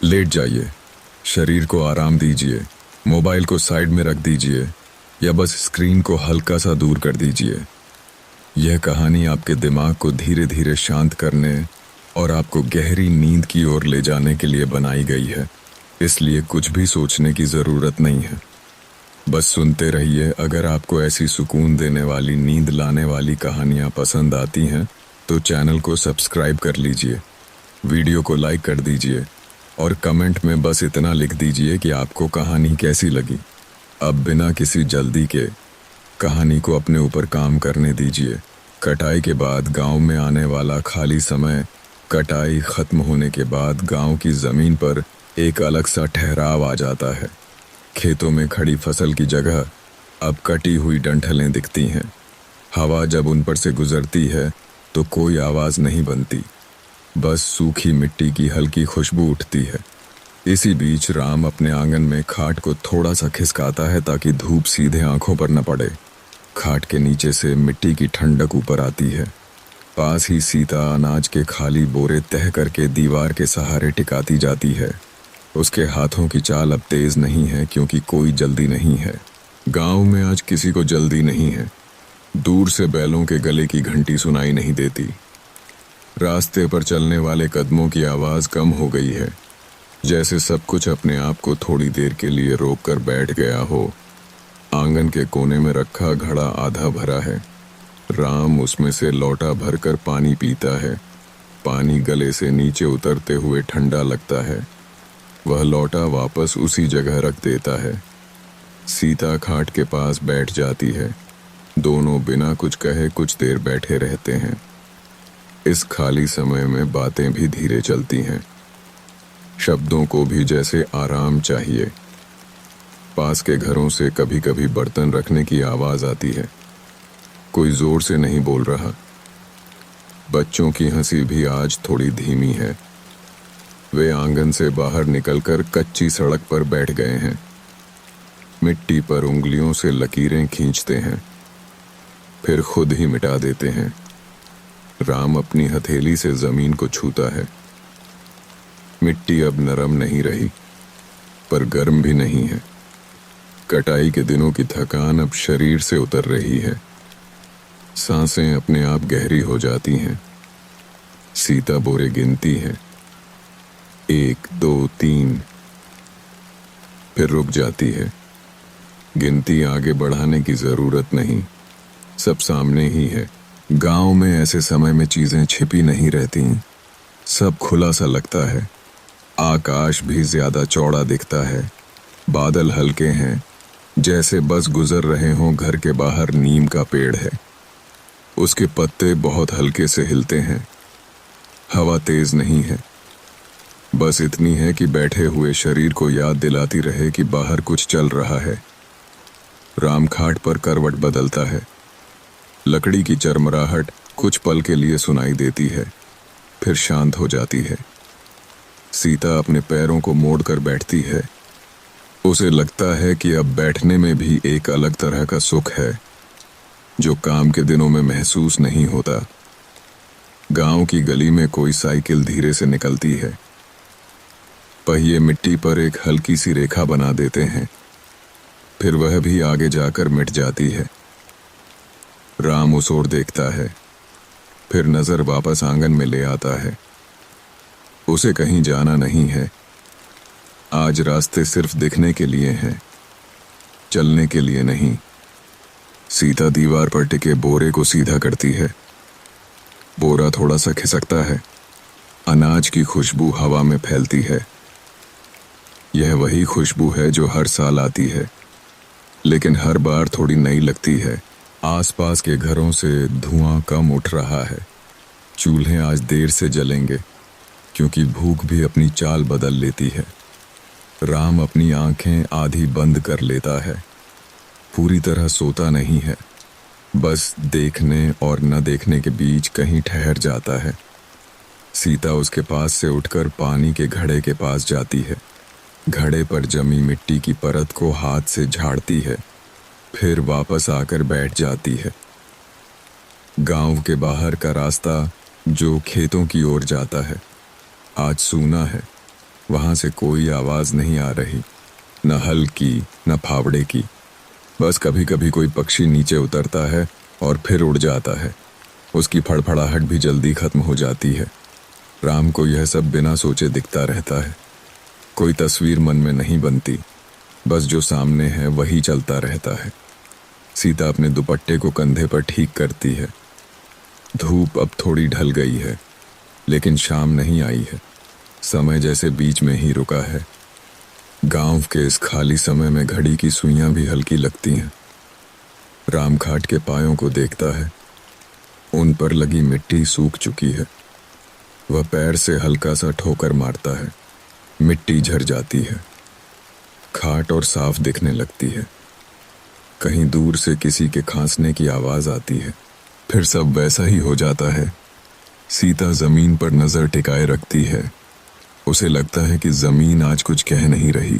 Late जाइए, शरीर को आराम दीजिए, मोबाइल को साइड में रख दीजिए या बस स्क्रीन को हल्का सा दूर कर दीजिए। यह कहानी आपके दिमाग को धीरे धीरे शांत करने और आपको गहरी नींद की ओर ले जाने के लिए बनाई गई है, इसलिए कुछ भी सोचने की ज़रूरत नहीं है। बस सुनते रहिए। अगर आपको ऐसी सुकून देने वाली, नींद लाने वाली कहानियाँ पसंद आती हैं तो चैनल को सब्सक्राइब कर लीजिए, वीडियो को लाइक कर दीजिए और कमेंट में बस इतना लिख दीजिए कि आपको कहानी कैसी लगी। अब बिना किसी जल्दी के कहानी को अपने ऊपर काम करने दीजिए। कटाई के बाद गांव में आने वाला खाली समय। कटाई खत्म होने के बाद गांव की ज़मीन पर एक अलग सा ठहराव आ जाता है। खेतों में खड़ी फसल की जगह अब कटी हुई डंठलें दिखती हैं। हवा जब उन पर से गुजरती है तो कोई आवाज़ नहीं बनती, बस सूखी मिट्टी की हल्की खुशबू उठती है। इसी बीच राम अपने आंगन में खाट को थोड़ा सा खिसकाता है ताकि धूप सीधे आंखों पर न पड़े। खाट के नीचे से मिट्टी की ठंडक ऊपर आती है। पास ही सीता अनाज के खाली बोरे तह करके दीवार के सहारे टिकाती जाती है। उसके हाथों की चाल अब तेज नहीं है क्योंकि कोई जल्दी नहीं है। गांव में आज किसी को जल्दी नहीं है। दूर से बैलों के गले की घंटी सुनाई नहीं देती। रास्ते पर चलने वाले कदमों की आवाज़ कम हो गई है, जैसे सब कुछ अपने आप को थोड़ी देर के लिए रोक कर बैठ गया हो। आंगन के कोने में रखा घड़ा आधा भरा है। राम उसमें से लोटा भरकर पानी पीता है। पानी गले से नीचे उतरते हुए ठंडा लगता है। वह लोटा वापस उसी जगह रख देता है। सीता खाट के पास बैठ जाती है। दोनों बिना कुछ कहे कुछ देर बैठे रहते हैं। इस खाली समय में बातें भी धीरे चलती हैं। शब्दों को भी जैसे आराम चाहिए। पास के घरों से कभी कभी बर्तन रखने की आवाज़ आती है। कोई जोर से नहीं बोल रहा। बच्चों की हंसी भी आज थोड़ी धीमी है। वे आंगन से बाहर निकलकर कच्ची सड़क पर बैठ गए हैं। मिट्टी पर उंगलियों से लकीरें खींचते हैं, फिर खुद ही मिटा देते हैं। राम अपनी हथेली से जमीन को छूता है। मिट्टी अब नरम नहीं रही, पर गर्म भी नहीं है। कटाई के दिनों की थकान अब शरीर से उतर रही है। सांसें अपने आप गहरी हो जाती हैं। सीता बोरे गिनती है, 1 2 3, फिर रुक जाती है। गिनती आगे बढ़ाने की जरूरत नहीं, सब सामने ही है। गांव में ऐसे समय में चीजें छिपी नहीं रहती, सब खुला सा लगता है। आकाश भी ज्यादा चौड़ा दिखता है। बादल हल्के हैं, जैसे बस गुजर रहे हों। घर के बाहर नीम का पेड़ है, उसके पत्ते बहुत हल्के से हिलते हैं। हवा तेज नहीं है, बस इतनी है कि बैठे हुए शरीर को याद दिलाती रहे कि बाहर कुछ चल रहा है। राम खाट पर करवट बदलता है। लकड़ी की चरमराहट कुछ पल के लिए सुनाई देती है, फिर शांत हो जाती है। सीता अपने पैरों को मोड़कर बैठती है। उसे लगता है कि अब बैठने में भी एक अलग तरह का सुख है, जो काम के दिनों में महसूस नहीं होता। गांव की गली में कोई साइकिल धीरे से निकलती है। पहिए मिट्टी पर एक हल्की सी रेखा बना देते हैं, फिर वह भी आगे जाकर मिट जाती है। राम उस ओर देखता है, फिर नजर वापस आंगन में ले आता है। उसे कहीं जाना नहीं है। आज रास्ते सिर्फ दिखने के लिए हैं, चलने के लिए नहीं। सीता दीवार पर टिके बोरे को सीधा करती है। बोरा थोड़ा सा खिसकता है। अनाज की खुशबू हवा में फैलती है। यह वही खुशबू है जो हर साल आती है, लेकिन हर बार थोड़ी नई लगती है। आसपास के घरों से धुआं कम उठ रहा है। चूल्हे आज देर से जलेंगे क्योंकि भूख भी अपनी चाल बदल लेती है। राम अपनी आंखें आधी बंद कर लेता है। पूरी तरह सोता नहीं है, बस देखने और न देखने के बीच कहीं ठहर जाता है। सीता उसके पास से उठकर पानी के घड़े के पास जाती है। घड़े पर जमी मिट्टी की परत को हाथ से झाड़ती है, फिर वापस आकर बैठ जाती है। गांव के बाहर का रास्ता जो खेतों की ओर जाता है, आज सूना है। वहां से कोई आवाज नहीं आ रही, न हल की न फावड़े की। बस कभी कभी कोई पक्षी नीचे उतरता है और फिर उड़ जाता है। उसकी फड़फड़ाहट भी जल्दी खत्म हो जाती है। राम को यह सब बिना सोचे दिखता रहता है। कोई तस्वीर मन में नहीं बनती, बस जो सामने है वही चलता रहता है। सीता अपने दुपट्टे को कंधे पर ठीक करती है। धूप अब थोड़ी ढल गई है, लेकिन शाम नहीं आई है। समय जैसे बीच में ही रुका है। गांव के इस खाली समय में घड़ी की सुइयां भी हल्की लगती हैं। राम खाट के पायों को देखता है। उन पर लगी मिट्टी सूख चुकी है। वह पैर से हल्का सा ठोकर मारता है। मिट्टी झड़ जाती है। खाट और साफ दिखने लगती है। कहीं दूर से किसी के खांसने की आवाज आती है। फिर सब वैसा ही हो जाता है। सीता जमीन पर नजर टिकाए रखती है। उसे लगता है कि जमीन आज कुछ कह नहीं रही,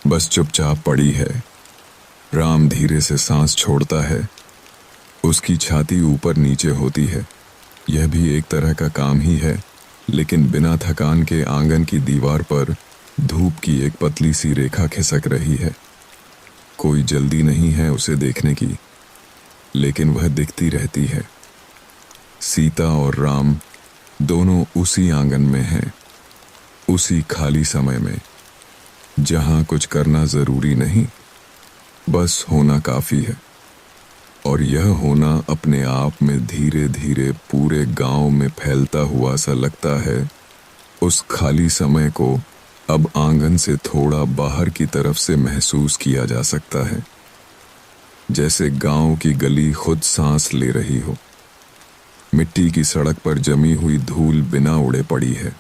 बस चुपचाप पड़ी है। राम धीरे से सांस छोड़ता है। उसकी छाती ऊपर नीचे होती है। यह भी एक तरह का काम ही है, लेकिन बिना थकान के आंगन की दीवार पर धूप की एक पतली सी रेखा खिसक रही है। कोई जल्दी नहीं है उसे देखने की, लेकिन वह दिखती रहती है। सीता और राम दोनों उसी आंगन में हैं, उसी खाली समय में, जहां कुछ करना जरूरी नहीं, बस होना काफी है। और यह होना अपने आप में धीरे धीरे पूरे गांव में फैलता हुआ सा लगता है। उस खाली समय को अब आंगन से थोड़ा बाहर की तरफ से महसूस किया जा सकता है, जैसे गांव की गली खुद सांस ले रही हो। मिट्टी की सड़क पर जमी हुई धूल बिना उड़े पड़ी है।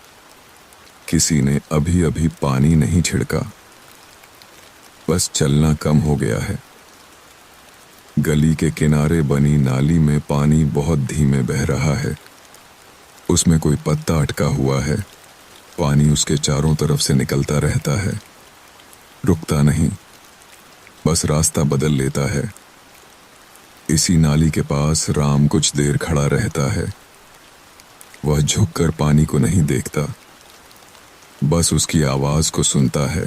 किसी ने अभी अभी पानी नहीं छिड़का, बस चलना कम हो गया है। गली के किनारे बनी नाली में पानी बहुत धीमे बह रहा है। उसमें कोई पत्ता अटका हुआ है। पानी उसके चारों तरफ से निकलता रहता है, रुकता नहीं, बस रास्ता बदल लेता है। इसी नाली के पास राम कुछ देर खड़ा रहता है। वह झुककर पानी को नहीं देखता, बस उसकी आवाज को सुनता है।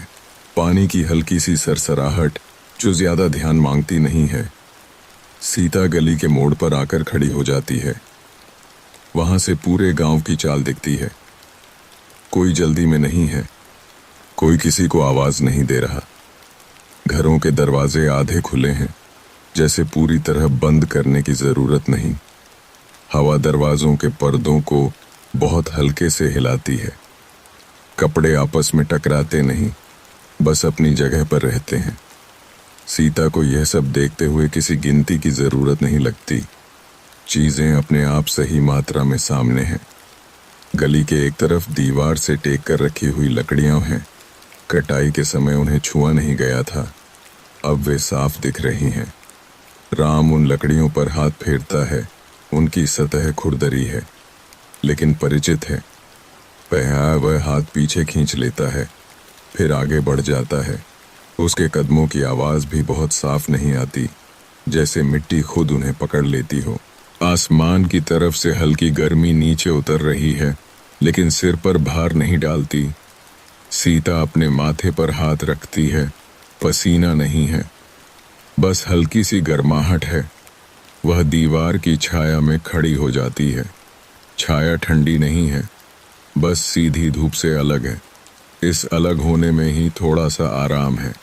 पानी की हल्की सी सरसराहट जो ज्यादा ध्यान मांगती नहीं है। सीता गली के मोड़ पर आकर खड़ी हो जाती है। वहां से पूरे गांव की चाल दिखती है। कोई जल्दी में नहीं है, कोई किसी को आवाज नहीं दे रहा। घरों के दरवाजे आधे खुले हैं, जैसे पूरी तरह बंद करने की जरूरत नहीं। हवा दरवाजों के पर्दों को बहुत हल्के से हिलाती है। कपड़े आपस में टकराते नहीं, बस अपनी जगह पर रहते हैं। सीता को यह सब देखते हुए किसी गिनती की जरूरत नहीं लगती। चीजें अपने आप सही मात्रा में सामने हैं। गली के एक तरफ दीवार से टेक कर रखी हुई लकड़ियां हैं। कटाई के समय उन्हें छुआ नहीं गया था, अब वे साफ दिख रही हैं। राम उन लकड़ियों पर हाथ फेरता है। उनकी सतह खुरदरी है, लेकिन परिचित है। वह हाथ पीछे खींच लेता है, फिर आगे बढ़ जाता है। उसके कदमों की आवाज भी बहुत साफ नहीं आती, जैसे मिट्टी खुद उन्हें पकड़ लेती हो। आसमान की तरफ से हल्की गर्मी नीचे उतर रही है, लेकिन सिर पर भार नहीं डालती। सीता अपने माथे पर हाथ रखती है। पसीना नहीं है, बस हल्की सी गर्माहट है। वह दीवार की छाया में खड़ी हो जाती है। छाया ठंडी नहीं है, बस सीधी धूप से अलग है। इस अलग होने में ही थोड़ा सा आराम है।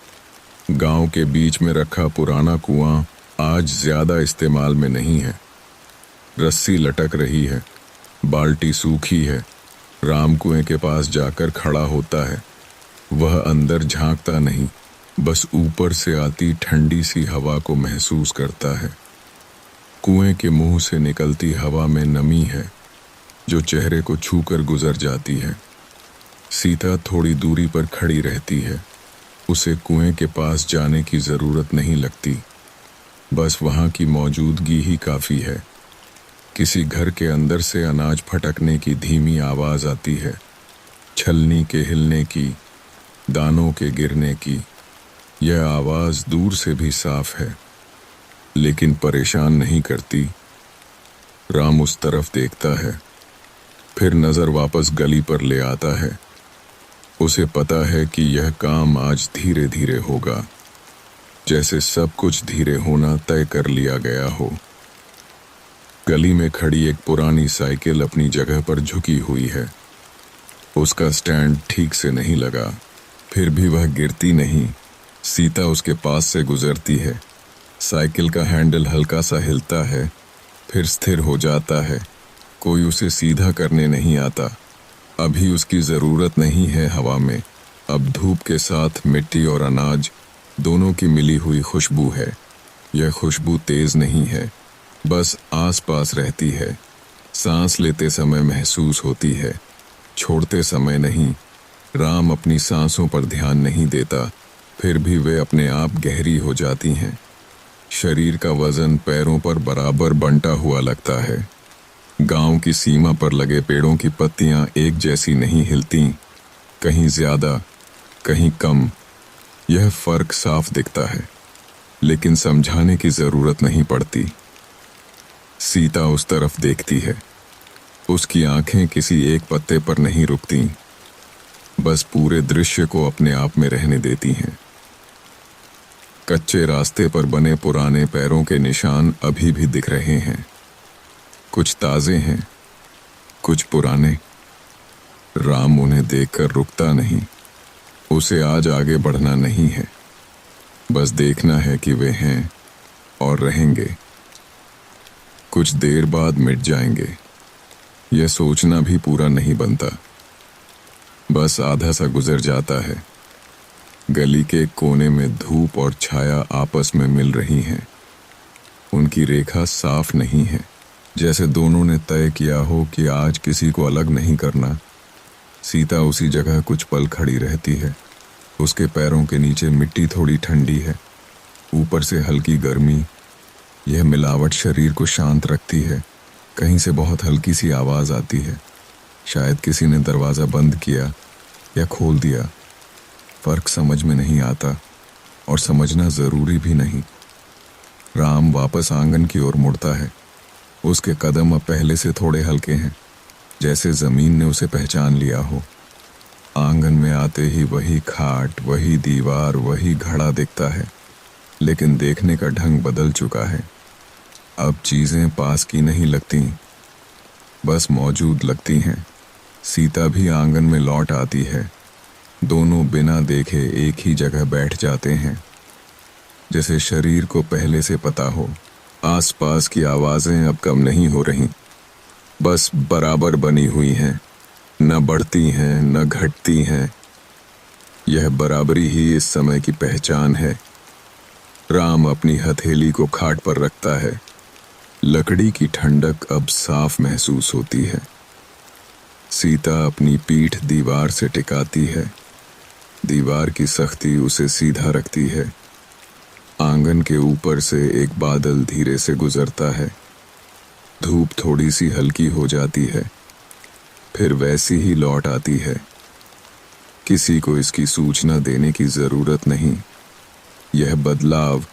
गांव के बीच में रखा पुराना कुआं आज ज्यादा इस्तेमाल में नहीं है। रस्सी लटक रही है, बाल्टी सूखी है। राम कुएं के पास जाकर खड़ा होता है। वह अंदर झांकता नहीं, बस ऊपर से आती ठंडी सी हवा को महसूस करता है। कुएं के मुंह से निकलती हवा में नमी है, जो चेहरे को छूकर गुजर जाती है। सीता थोड़ी दूरी पर खड़ी रहती है। उसे कुएं के पास जाने की जरूरत नहीं लगती, बस वहां की मौजूदगी ही काफी है। किसी घर के अंदर से अनाज फटकने की धीमी आवाज आती है, छलनी के हिलने की, दानों के गिरने की। यह आवाज दूर से भी साफ है, लेकिन परेशान नहीं करती। राम उस तरफ देखता है, फिर नजर वापस गली पर ले आता है। उसे पता है कि यह काम आज धीरे धीरे होगा, जैसे सब कुछ धीरे होना तय कर लिया गया हो। गली में खड़ी एक पुरानी साइकिल अपनी जगह पर झुकी हुई है। उसका स्टैंड ठीक से नहीं लगा, फिर भी वह गिरती नहीं। सीता उसके पास से गुजरती है। साइकिल का हैंडल हल्का सा हिलता है, फिर स्थिर हो जाता है। कोई उसे सीधा करने नहीं आता। अभी उसकी ज़रूरत नहीं है हवा में। अब धूप के साथ मिट्टी और अनाज दोनों की मिली हुई खुशबू है। यह खुशबू तेज नहीं है, बस आसपास रहती है। सांस लेते समय महसूस होती है, छोड़ते समय नहीं। राम अपनी सांसों पर ध्यान नहीं देता, फिर भी वे अपने आप गहरी हो जाती हैं। शरीर का वजन पैरों पर बराबर बंटा हुआ लगता है। गांव की सीमा पर लगे पेड़ों की पत्तियां एक जैसी नहीं हिलती, कहीं ज्यादा, कहीं कम। यह फर्क साफ दिखता है, लेकिन समझाने की जरूरत नहीं पड़ती। सीता उस तरफ देखती है। उसकी आंखें किसी एक पत्ते पर नहीं रुकती, बस पूरे दृश्य को अपने आप में रहने देती हैं। कच्चे रास्ते पर बने पुराने पैरों के निशान अभी भी दिख रहे हैं। कुछ ताजे हैं, कुछ पुराने। राम उन्हें देखकर रुकता नहीं। उसे आज आगे बढ़ना नहीं है, बस देखना है कि वे हैं और रहेंगे। कुछ देर बाद मिट जाएंगे। यह सोचना भी पूरा नहीं बनता, बस आधा सा गुजर जाता है। गली के कोने में धूप और छाया आपस में मिल रही हैं। उनकी रेखा साफ नहीं है, जैसे दोनों ने तय किया हो कि आज किसी को अलग नहीं करना। सीता उसी जगह कुछ पल खड़ी रहती है। उसके पैरों के नीचे मिट्टी थोड़ी ठंडी है, ऊपर से हल्की गर्मी। यह मिलावट शरीर को शांत रखती है। कहीं से बहुत हल्की सी आवाज़ आती है, शायद किसी ने दरवाज़ा बंद किया या खोल दिया। फर्क समझ में नहीं आता, और समझना ज़रूरी भी नहीं। राम वापस आंगन की ओर मुड़ता है। उसके कदम अब पहले से थोड़े हल्के हैं, जैसे ज़मीन ने उसे पहचान लिया हो। आंगन में आते ही वही खाट, वही दीवार, वही घड़ा दिखता है, लेकिन देखने का ढंग बदल चुका है। अब चीज़ें पास की नहीं लगती, बस मौजूद लगती हैं। सीता भी आंगन में लौट आती है। दोनों बिना देखे एक ही जगह बैठ जाते हैं, जैसे शरीर को पहले से पता हो। आसपास की आवाज़ें अब कम नहीं हो रही, बस बराबर बनी हुई हैं, न बढ़ती हैं न घटती हैं। यह बराबरी ही इस समय की पहचान है। राम अपनी हथेली को खाट पर रखता है। लकड़ी की ठंडक अब साफ महसूस होती है। सीता अपनी पीठ दीवार से टिकाती है। दीवार की सख्ती उसे सीधा रखती है। आंगन के ऊपर से एक बादल धीरे से गुजरता है। धूप थोड़ी सी हल्की हो जाती है, फिर वैसी ही लौट आती है। किसी को इसकी सूचना देने की जरूरत नहीं। यह बदलाव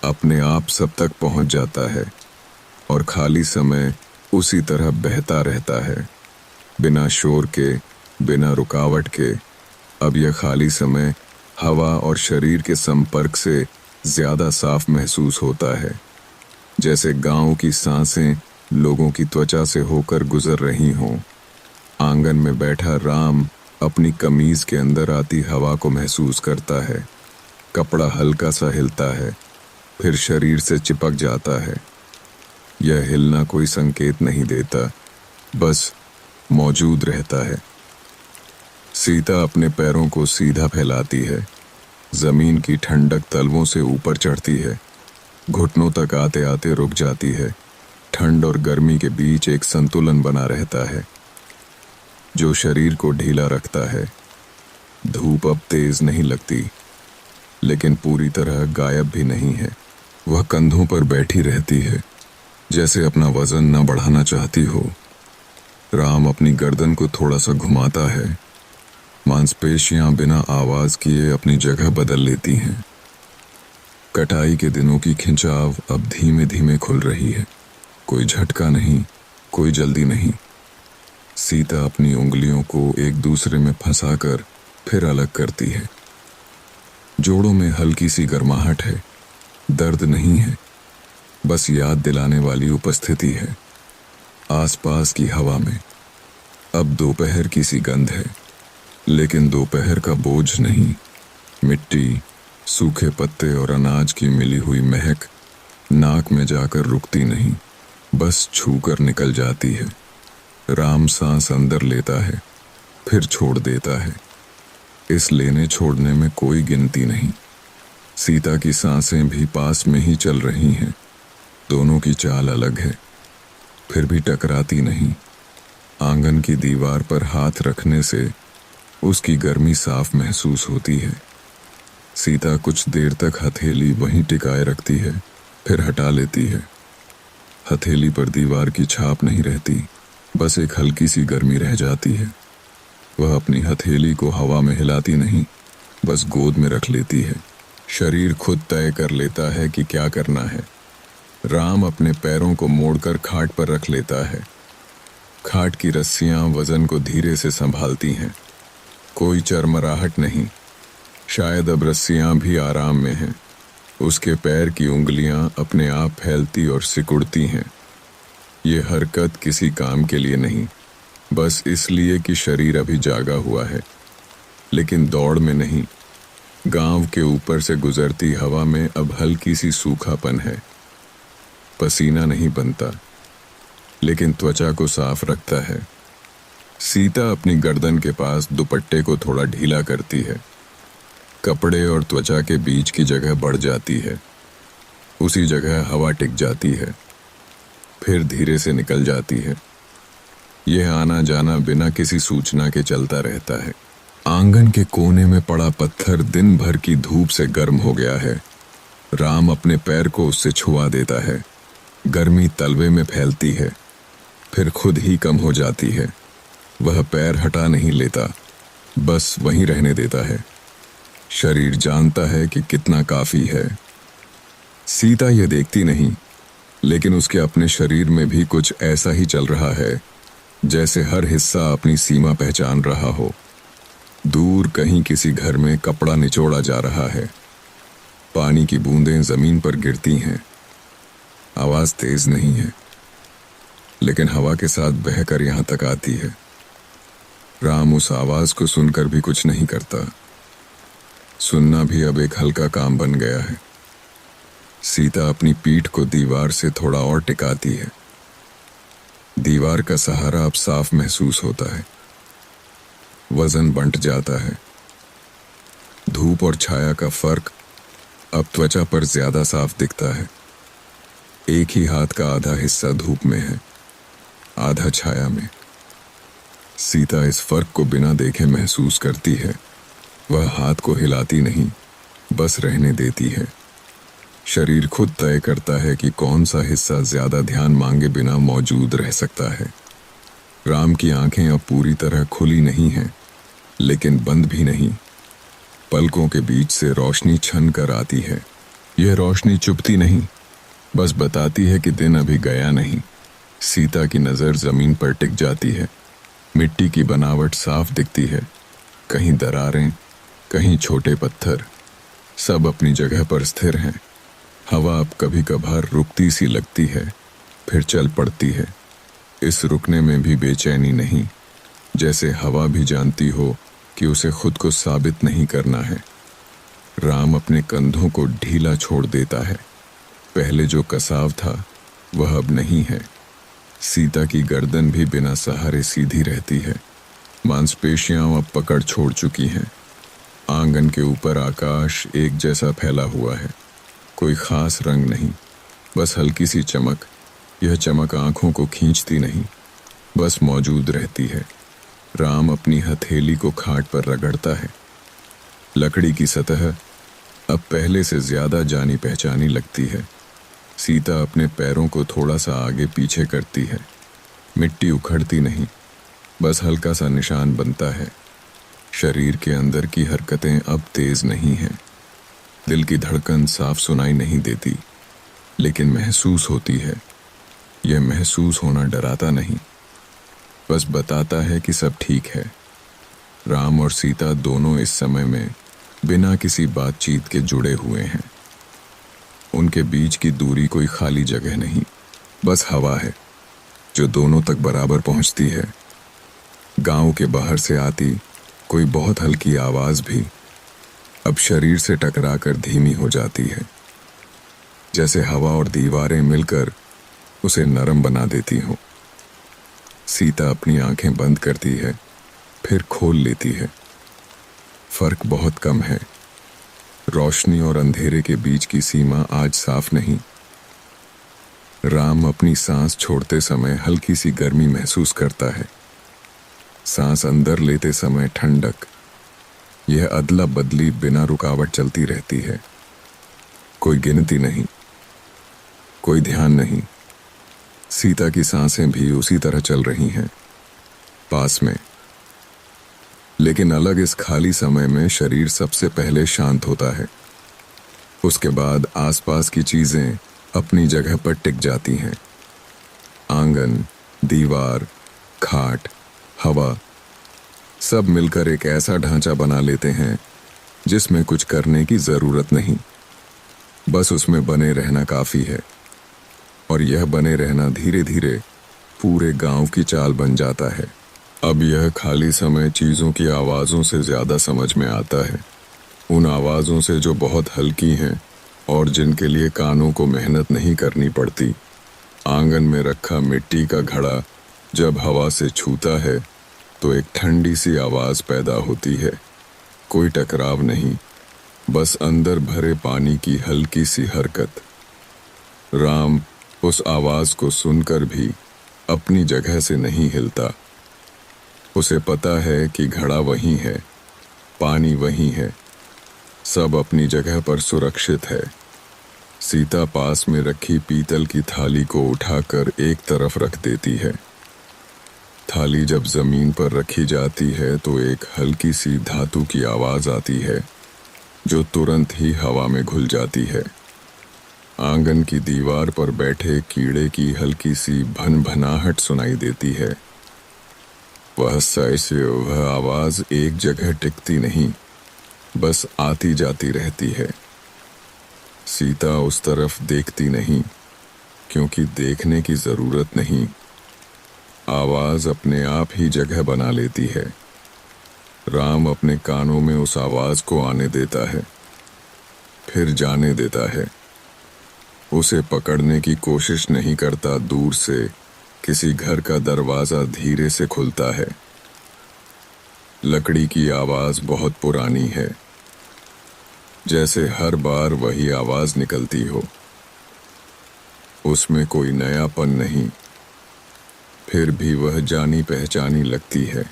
अपने आप सब तक पहुंच जाता है, और खाली समय उसी तरह बहता रहता है, बिना शोर के, बिना रुकावट के। अब यह खाली समय हवा और शरीर के संपर्क से ज्यादा साफ महसूस होता है, जैसे गांव की सांसें लोगों की त्वचा से होकर गुजर रही हों। आंगन में बैठा राम अपनी कमीज के अंदर आती हवा को महसूस करता है। कपड़ा हल्का सा हिलता है, फिर शरीर से चिपक जाता है। यह हिलना कोई संकेत नहीं देता, बस मौजूद रहता है। सीता अपने पैरों को सीधा फैलाती है। जमीन की ठंडक तलवों से ऊपर चढ़ती है, घुटनों तक आते आते रुक जाती है। ठंड और गर्मी के बीच एक संतुलन बना रहता है, जो शरीर को ढीला रखता है। धूप अब तेज नहीं लगती, लेकिन पूरी तरह गायब भी नहीं है। वह कंधों पर बैठी रहती है, जैसे अपना वजन न बढ़ाना चाहती हो। राम अपनी गर्दन को थोड़ा सा घुमाता है। मांसपेशियां बिना आवाज किए अपनी जगह बदल लेती हैं। कटाई के दिनों की खिंचाव अब धीमे धीमे खुल रही है। कोई झटका नहीं, कोई जल्दी नहीं। सीता अपनी उंगलियों को एक दूसरे में फंसाकर फिर अलग करती है। जोड़ों में हल्की सी गर्माहट है, दर्द नहीं है, बस याद दिलाने वाली उपस्थिति है। आसपास की हवा में अब दोपहर की सी गंध है, लेकिन दोपहर का बोझ नहीं। मिट्टी, सूखे पत्ते और अनाज की मिली हुई महक नाक में जाकर रुकती नहीं, बस छूकर निकल जाती है। राम सांस अंदर लेता है, फिर छोड़ देता है। इस लेने छोड़ने में कोई गिनती नहीं। सीता की सांसें भी पास में ही चल रही हैं। दोनों की चाल अलग है, फिर भी टकराती नहीं। आंगन की दीवार पर हाथ रखने से उसकी गर्मी साफ महसूस होती है। सीता कुछ देर तक हथेली वहीं टिकाए रखती है, फिर हटा लेती है। हथेली पर दीवार की छाप नहीं रहती, बस एक हल्की सी गर्मी रह जाती है। वह अपनी हथेली को हवा में हिलाती नहीं, बस गोद में रख लेती है। शरीर खुद तय कर लेता है कि क्या करना है। राम अपने पैरों को मोड़कर खाट पर रख लेता है। खाट की रस्सियां वजन को धीरे से संभालती हैं। कोई चरमराहट नहीं। शायद अब रस्सियां भी आराम में हैं। उसके पैर की उंगलियां अपने आप फैलती और सिकुड़ती हैं। ये हरकत किसी काम के लिए नहीं, बस इसलिए कि शरीर अभी जागा हुआ है। लेकिन दौड़ में नहीं। गांव के ऊपर से गुजरती हवा में अब हल्की सी सूखापन है। पसीना नहीं बनता, लेकिन त्वचा को साफ रखता है। सीता अपनी गर्दन के पास दुपट्टे को थोड़ा ढीला करती है। कपड़े और त्वचा के बीच की जगह बढ़ जाती है। उसी जगह हवा टिक जाती है, फिर धीरे से निकल जाती है। यह आना जाना बिना किसी सूचना के चलता रहता है। आंगन के कोने में पड़ा पत्थर दिन भर की धूप से गर्म हो गया है। राम अपने पैर को उससे छुआ देता है। गर्मी तलवे में फैलती है, फिर खुद ही कम हो जाती है। वह पैर हटा नहीं लेता, बस वहीं रहने देता है। शरीर जानता है कि कितना काफी है। सीता यह देखती नहीं, लेकिन उसके अपने शरीर में भी कुछ ऐसा ही चल रहा है, जैसे हर हिस्सा अपनी सीमा पहचान रहा हो। दूर कहीं किसी घर में कपड़ा निचोड़ा जा रहा है। पानी की बूंदें जमीन पर गिरती हैं। आवाज तेज नहीं है, लेकिन हवा के साथ बहकर यहां तक आती है। राम उस आवाज को सुनकर भी कुछ नहीं करता। सुनना भी अब एक हल्का काम बन गया है। सीता अपनी पीठ को दीवार से थोड़ा और टिकाती है। दीवार का सहारा अब साफ महसूस होता है। वजन बंट जाता है। धूप और छाया का फर्क अब त्वचा पर ज्यादा साफ दिखता है। एक ही हाथ का आधा हिस्सा धूप में है, आधा छाया में। सीता इस फर्क को बिना देखे महसूस करती है। वह हाथ को हिलाती नहीं, बस रहने देती है। शरीर खुद तय करता है कि कौन सा हिस्सा ज्यादा ध्यान मांगे बिना मौजूद रह सकता है। राम की आंखें अब पूरी तरह खुली नहीं हैं, लेकिन बंद भी नहीं। पलकों के बीच से रोशनी छन कर आती है। यह रोशनी चुभती नहीं, बस बताती है कि दिन अभी गया नहीं। सीता की नज़र जमीन पर टिक जाती है। मिट्टी की बनावट साफ दिखती है। कहीं दरारें, कहीं छोटे पत्थर, सब अपनी जगह पर स्थिर हैं। हवा अब कभी कभार रुकती सी लगती है, फिर चल पड़ती है। इस रुकने में भी बेचैनी नहीं, जैसे हवा भी जानती हो कि उसे खुद को साबित नहीं करना है। राम अपने कंधों को ढीला छोड़ देता है। पहले जो कसाव था वह अब नहीं है। सीता की गर्दन भी बिना सहारे सीधी रहती है। मांसपेशियां अब पकड़ छोड़ चुकी हैं। आंगन के ऊपर आकाश एक जैसा फैला हुआ है। कोई खास रंग नहीं, बस हल्की सी चमक। यह चमक आंखों को खींचती नहीं, बस मौजूद रहती है। राम अपनी हथेली को खाट पर रगड़ता है। लकड़ी की सतह अब पहले से ज्यादा जानी पहचानी लगती है। सीता अपने पैरों को थोड़ा सा आगे पीछे करती है। मिट्टी उखड़ती नहीं, बस हल्का सा निशान बनता है। शरीर के अंदर की हरकतें अब तेज नहीं हैं। दिल की धड़कन साफ सुनाई नहीं देती, लेकिन महसूस होती है। यह महसूस होना डराता नहीं, बस बताता है कि सब ठीक है। राम और सीता दोनों इस समय में बिना किसी बातचीत के जुड़े हुए हैं। उनके बीच की दूरी कोई खाली जगह नहीं, बस हवा है जो दोनों तक बराबर पहुंचती है। गांव के बाहर से आती कोई बहुत हल्की आवाज भी अब शरीर से टकराकर धीमी हो जाती है, जैसे हवा और दीवारें मिलकर उसे नरम बना देती हों। सीता अपनी आंखें बंद करती है, फिर खोल लेती है। फर्क बहुत कम है। रोशनी और अंधेरे के बीच की सीमा आज साफ नहीं। राम अपनी सांस छोड़ते समय हल्की सी गर्मी महसूस करता है, सांस अंदर लेते समय ठंडक। यह अदला बदली बिना रुकावट चलती रहती है। कोई गिनती नहीं, कोई ध्यान नहीं। सीता की सांसें भी उसी तरह चल रही हैं, पास में। लेकिन अलग इस खाली समय में शरीर सबसे पहले शांत होता है। उसके बाद आसपास की चीजें अपनी जगह पर टिक जाती हैं। आंगन, दीवार, खाट, हवा, सब मिलकर एक ऐसा ढांचा बना लेते हैं जिसमें कुछ करने की जरूरत नहीं, बस उसमें बने रहना काफी है। और यह बने रहना धीरे धीरे पूरे गांव की चाल बन जाता है। अब यह खाली समय चीजों की आवाजों से ज्यादा समझ में आता है, उन आवाजों से जो बहुत हल्की हैं और जिनके लिए कानों को मेहनत नहीं करनी पड़ती। आंगन में रखा मिट्टी का घड़ा जब हवा से छूता है तो एक ठंडी सी आवाज पैदा होती है। कोई टकराव नहीं, बस अंदर भरे पानी की हल्की सी हरकत। राम उस आवाज को सुनकर भी अपनी जगह से नहीं हिलता। उसे पता है कि घड़ा वहीं है, पानी वहीं है, सब अपनी जगह पर सुरक्षित है। सीता पास में रखी पीतल की थाली को उठाकर एक तरफ रख देती है। थाली जब जमीन पर रखी जाती है तो एक हल्की सी धातु की आवाज आती है जो तुरंत ही हवा में घुल जाती है। आंगन की दीवार पर बैठे कीड़े की हल्की सी भनभनाहट सुनाई देती है। वह आवाज एक जगह टिकती नहीं, बस आती जाती रहती है। सीता उस तरफ देखती नहीं, क्योंकि देखने की जरूरत नहीं। आवाज अपने आप ही जगह बना लेती है। राम अपने कानों में उस आवाज को आने देता है, फिर जाने देता है। उसे पकड़ने की कोशिश नहीं करता। दूर से किसी घर का दरवाजा धीरे से खुलता है। लकड़ी की आवाज बहुत पुरानी है, जैसे हर बार वही आवाज निकलती हो। उसमें कोई नयापन नहीं, फिर भी वह जानी पहचानी लगती है।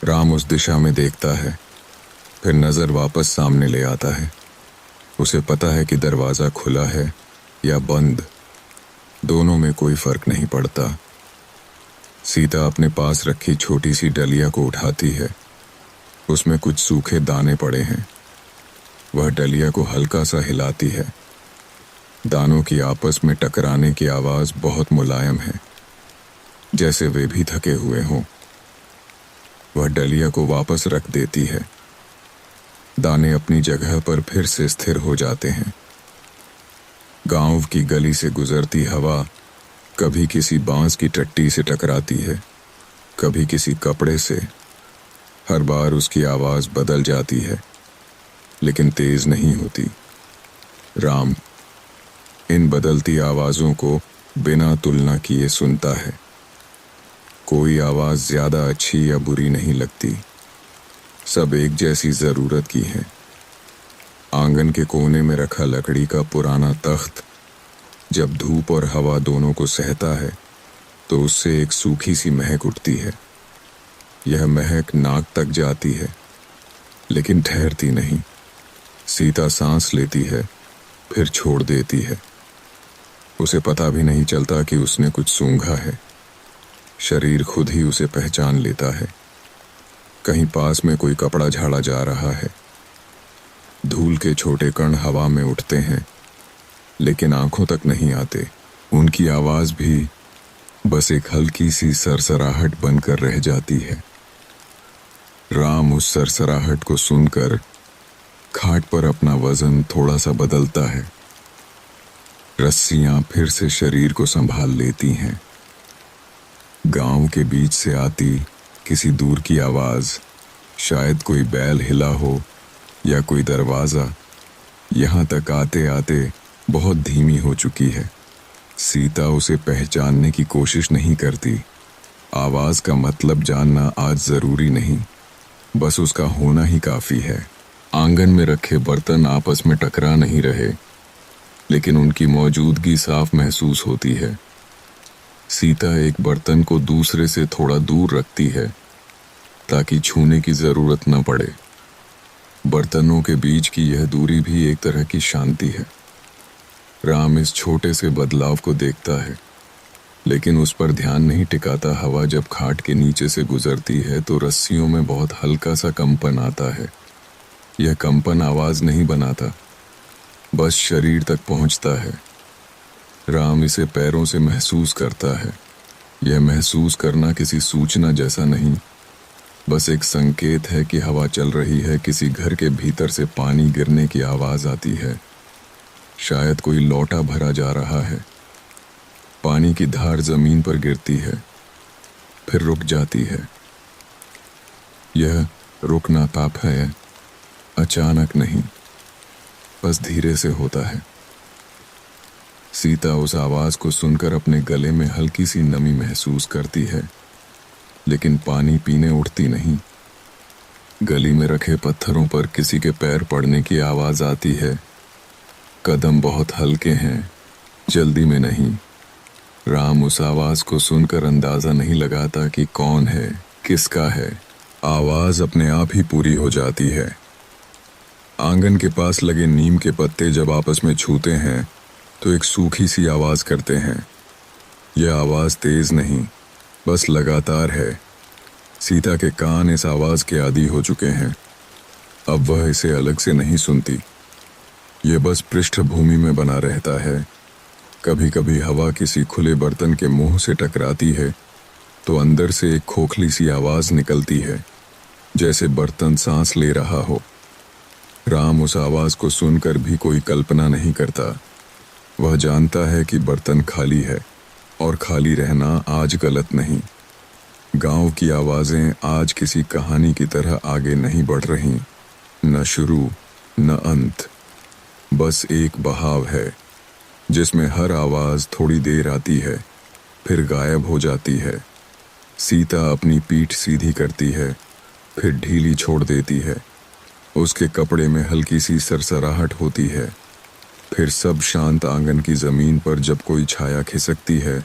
राम उस दिशा में देखता है, फिर नजर वापस सामने ले आता है। उसे पता है कि दरवाजा खुला है या बंद, दोनों में कोई फर्क नहीं पड़ता। सीता अपने पास रखी छोटी सी डलिया को उठाती है। उसमें कुछ सूखे दाने पड़े हैं। वह डलिया को हल्का सा हिलाती है। दानों की आपस में टकराने की आवाज बहुत मुलायम है, जैसे वे भी थके हुए हों। वह डलिया को वापस रख देती है। दाने अपनी जगह पर फिर से स्थिर हो जाते हैं। गांव की गली से गुजरती हवा कभी किसी बांस की टट्टी से टकराती है, कभी किसी कपड़े से। हर बार उसकी आवाज बदल जाती है, लेकिन तेज नहीं होती। राम इन बदलती आवाजों को बिना तुलना किए सुनता है। कोई आवाज ज्यादा अच्छी या बुरी नहीं लगती, सब एक जैसी जरूरत की है। आंगन के कोने में रखा लकड़ी का पुराना तख्त जब धूप और हवा दोनों को सहता है तो उससे एक सूखी सी महक उठती है। यह महक नाक तक जाती है, लेकिन ठहरती नहीं। सीता सांस लेती है, फिर छोड़ देती है। उसे पता भी नहीं चलता कि उसने कुछ सूंघा है। शरीर खुद ही उसे पहचान लेता है। कहीं पास में कोई कपड़ा झाड़ा जा रहा है। धूल के छोटे कण हवा में उठते हैं, लेकिन आंखों तक नहीं आते। उनकी आवाज भी बस एक हल्की सी सरसराहट बनकर रह जाती है। राम उस सरसराहट को सुनकर खाट पर अपना वजन थोड़ा सा बदलता है। रस्सियां फिर से शरीर को संभाल लेती हैं। गांव के बीच से आती किसी दूर की आवाज, शायद कोई बैल हिला हो या कोई दरवाजा, यहाँ तक आते आते बहुत धीमी हो चुकी है। सीता उसे पहचानने की कोशिश नहीं करती। आवाज का मतलब जानना आज जरूरी नहीं, बस उसका होना ही काफी है। आंगन में रखे बर्तन आपस में टकरा नहीं रहे, लेकिन उनकी मौजूदगी साफ महसूस होती है। सीता एक बर्तन को दूसरे से थोड़ा दूर रखती है ताकि छूने की जरूरत न पड़े। बर्तनों के बीच की यह दूरी भी एक तरह की शांति है। राम इस छोटे से बदलाव को देखता है, लेकिन उस पर ध्यान नहीं टिकाता। हवा जब खाट के नीचे से गुजरती है तो रस्सियों में बहुत हल्का सा कंपन आता है। यह कंपन आवाज नहीं बनाता, बस शरीर तक पहुंचता है। राम इसे पैरों से महसूस करता है। यह महसूस करना किसी सूचना जैसा नहीं, बस एक संकेत है कि हवा चल रही है। किसी घर के भीतर से पानी गिरने की आवाज आती है। शायद कोई लोटा भरा जा रहा है। पानी की धार जमीन पर गिरती है, फिर रुक जाती है। यह रुकना पाप है, अचानक नहीं, बस धीरे से होता है। सीता उस आवाज को सुनकर अपने गले में हल्की सी नमी महसूस करती है, लेकिन पानी पीने उठती नहीं। गली में रखे पत्थरों पर किसी के पैर पड़ने की आवाज आती है। कदम बहुत हल्के हैं, जल्दी में नहीं। राम उस आवाज को सुनकर अंदाजा नहीं लगाता कि कौन है, किसका है। आवाज अपने आप ही पूरी हो जाती है। आंगन के पास लगे नीम के पत्ते जब आपस में छूते हैं तो एक सूखी सी आवाज करते हैं। यह आवाज तेज नहीं, बस लगातार है। सीता के कान इस आवाज के आदी हो चुके हैं। अब वह इसे अलग से नहीं सुनती, यह बस पृष्ठभूमि में बना रहता है। कभी कभी हवा किसी खुले बर्तन के मुंह से टकराती है तो अंदर से एक खोखली सी आवाज निकलती है, जैसे बर्तन सांस ले रहा हो। राम उस आवाज को सुनकर भी कोई कल्पना नहीं करता। वह जानता है कि बर्तन खाली है, और खाली रहना आज गलत नहीं। गांव की आवाजें आज किसी कहानी की तरह आगे नहीं बढ़ रही, न शुरू न अंत, बस एक बहाव है जिसमें हर आवाज थोड़ी देर आती है, फिर गायब हो जाती है। सीता अपनी पीठ सीधी करती है, फिर ढीली छोड़ देती है। उसके कपड़े में हल्की सी सरसराहट होती है। फिर सब शांत। आंगन की जमीन पर जब कोई छाया खिसकती है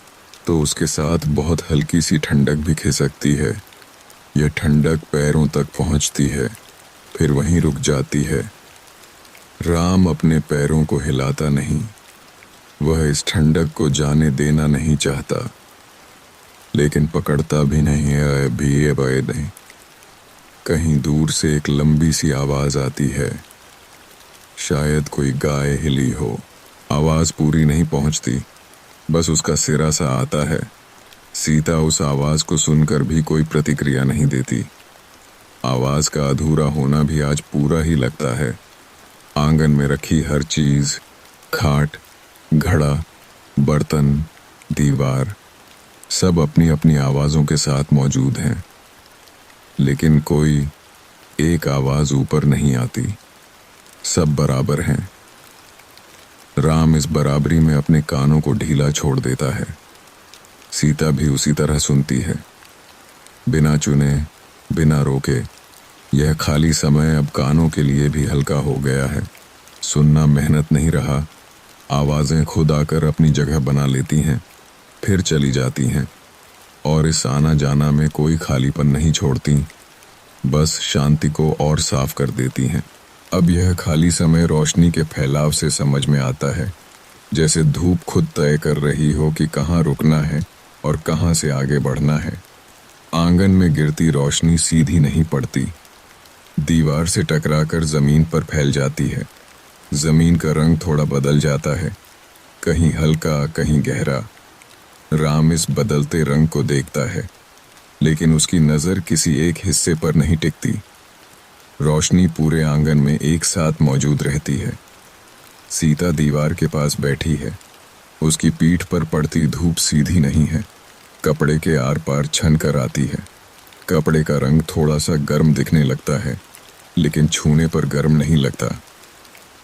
तो उसके साथ बहुत हल्की सी ठंडक भी खिसकती है। यह ठंडक पैरों तक पहुंचती है, फिर वहीं रुक जाती है। राम अपने पैरों को हिलाता नहीं, वह इस ठंडक को जाने देना नहीं चाहता, लेकिन पकड़ता भी नहीं है अभी नहीं। कहीं दूर से एक लंबी सी आवाज आती है, शायद कोई गाय हिली हो। आवाज पूरी नहीं पहुंचती, बस उसका सिरा सा आता है। सीता उस आवाज को सुनकर भी कोई प्रतिक्रिया नहीं देती। आवाज का अधूरा होना भी आज पूरा ही लगता है। आंगन में रखी हर चीज, खाट, घड़ा, बर्तन, दीवार, सब अपनी अपनी आवाजों के साथ मौजूद हैं, लेकिन कोई एक आवाज ऊपर नहीं आती। सब बराबर हैं। राम इस बराबरी में अपने कानों को ढीला छोड़ देता है। सीता भी उसी तरह सुनती है, बिना चुने, बिना रोके। यह खाली समय अब कानों के लिए भी हल्का हो गया है। सुनना मेहनत नहीं रहा। आवाजें खुद आकर अपनी जगह बना लेती हैं, फिर चली जाती हैं, और इस आना जाना में कोई खालीपन नहीं छोड़ती, बस शांति को और साफ कर देती हैं। अब यह खाली समय रोशनी के फैलाव से समझ में आता है, जैसे धूप खुद तय कर रही हो कि कहाँ रुकना है और कहाँ से आगे बढ़ना है। आंगन में गिरती रोशनी सीधी नहीं पड़ती, दीवार से टकराकर जमीन पर फैल जाती है। जमीन का रंग थोड़ा बदल जाता है, कहीं हल्का, कहीं गहरा। राम इस बदलते रंग को देखता है। लेकिन उसकी नज़र किसी एक हिस्से पर नहीं टिकती। रोशनी पूरे आंगन में एक साथ मौजूद रहती है। सीता दीवार के पास बैठी है। उसकी पीठ पर पड़ती धूप सीधी नहीं है, कपड़े के आर पार छन कर आती है। कपड़े का रंग थोड़ा सा गर्म दिखने लगता है, लेकिन छूने पर गर्म नहीं लगता।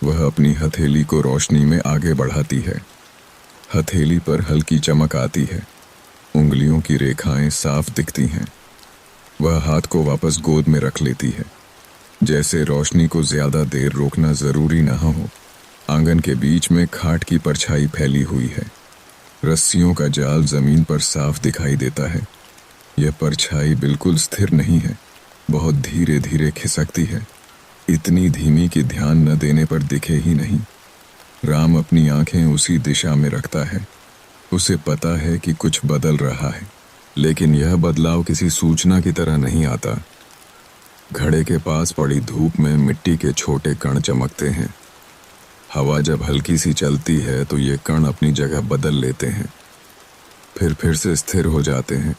वह अपनी हथेली को रोशनी में आगे बढ़ाती है। हथेली पर हल्की चमक आती है, उंगलियों की रेखाएं साफ दिखती हैं। वह हाथ को वापस गोद में रख लेती है, जैसे रोशनी को ज्यादा देर रोकना जरूरी न हो। आंगन के बीच में खाट की परछाई फैली हुई है। रस्सियों का जाल जमीन पर साफ दिखाई देता है। यह परछाई बिल्कुल स्थिर नहीं है, बहुत धीरे धीरे खिसकती है, इतनी धीमी कि ध्यान न देने पर दिखे ही नहीं। राम अपनी आंखें उसी दिशा में रखता है। उसे पता है कि कुछ बदल रहा है, लेकिन यह बदलाव किसी सूचना की तरह नहीं आता। घड़े के पास पड़ी धूप में मिट्टी के छोटे कण चमकते हैं। हवा जब हल्की सी चलती है तो ये कण अपनी जगह बदल लेते हैं, फिर से स्थिर हो जाते हैं।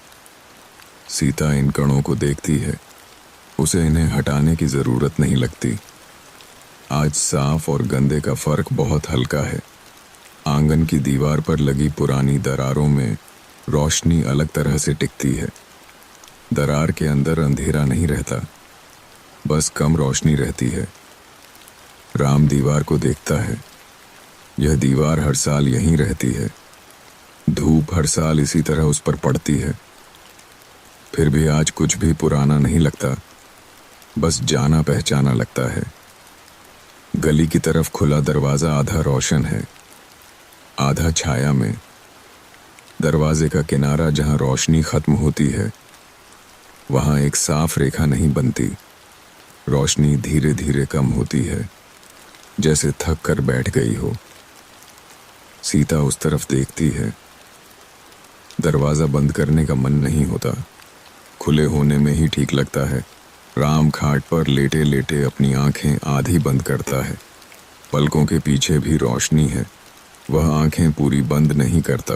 सीता इन कणों को देखती है। उसे इन्हें हटाने की जरूरत नहीं लगती। आज साफ और गंदे का फर्क बहुत हल्का है। आंगन की दीवार पर लगी पुरानी दरारों में रोशनी अलग तरह से टिकती है। दरार के अंदर अंधेरा नहीं रहता, बस कम रोशनी रहती है। राम दीवार को देखता है। यह दीवार हर साल यहीं रहती है। धूप हर साल इसी तरह उस पर पड़ती है। फिर भी आज कुछ भी पुराना नहीं लगता, बस जाना पहचाना लगता है। गली की तरफ खुला दरवाजा आधा रोशन है, आधा छाया में। दरवाजे का किनारा जहां रोशनी खत्म होती है, वहां एक साफ रेखा नहीं बनती। रोशनी धीरे धीरे कम होती है, जैसे थक कर बैठ गई हो। सीता उस तरफ देखती है। दरवाजा बंद करने का मन नहीं होता, खुले होने में ही ठीक लगता है। राम खाट पर लेटे लेटे अपनी आंखें आधी बंद करता है। पलकों के पीछे भी रोशनी है। वह आंखें पूरी बंद नहीं करता,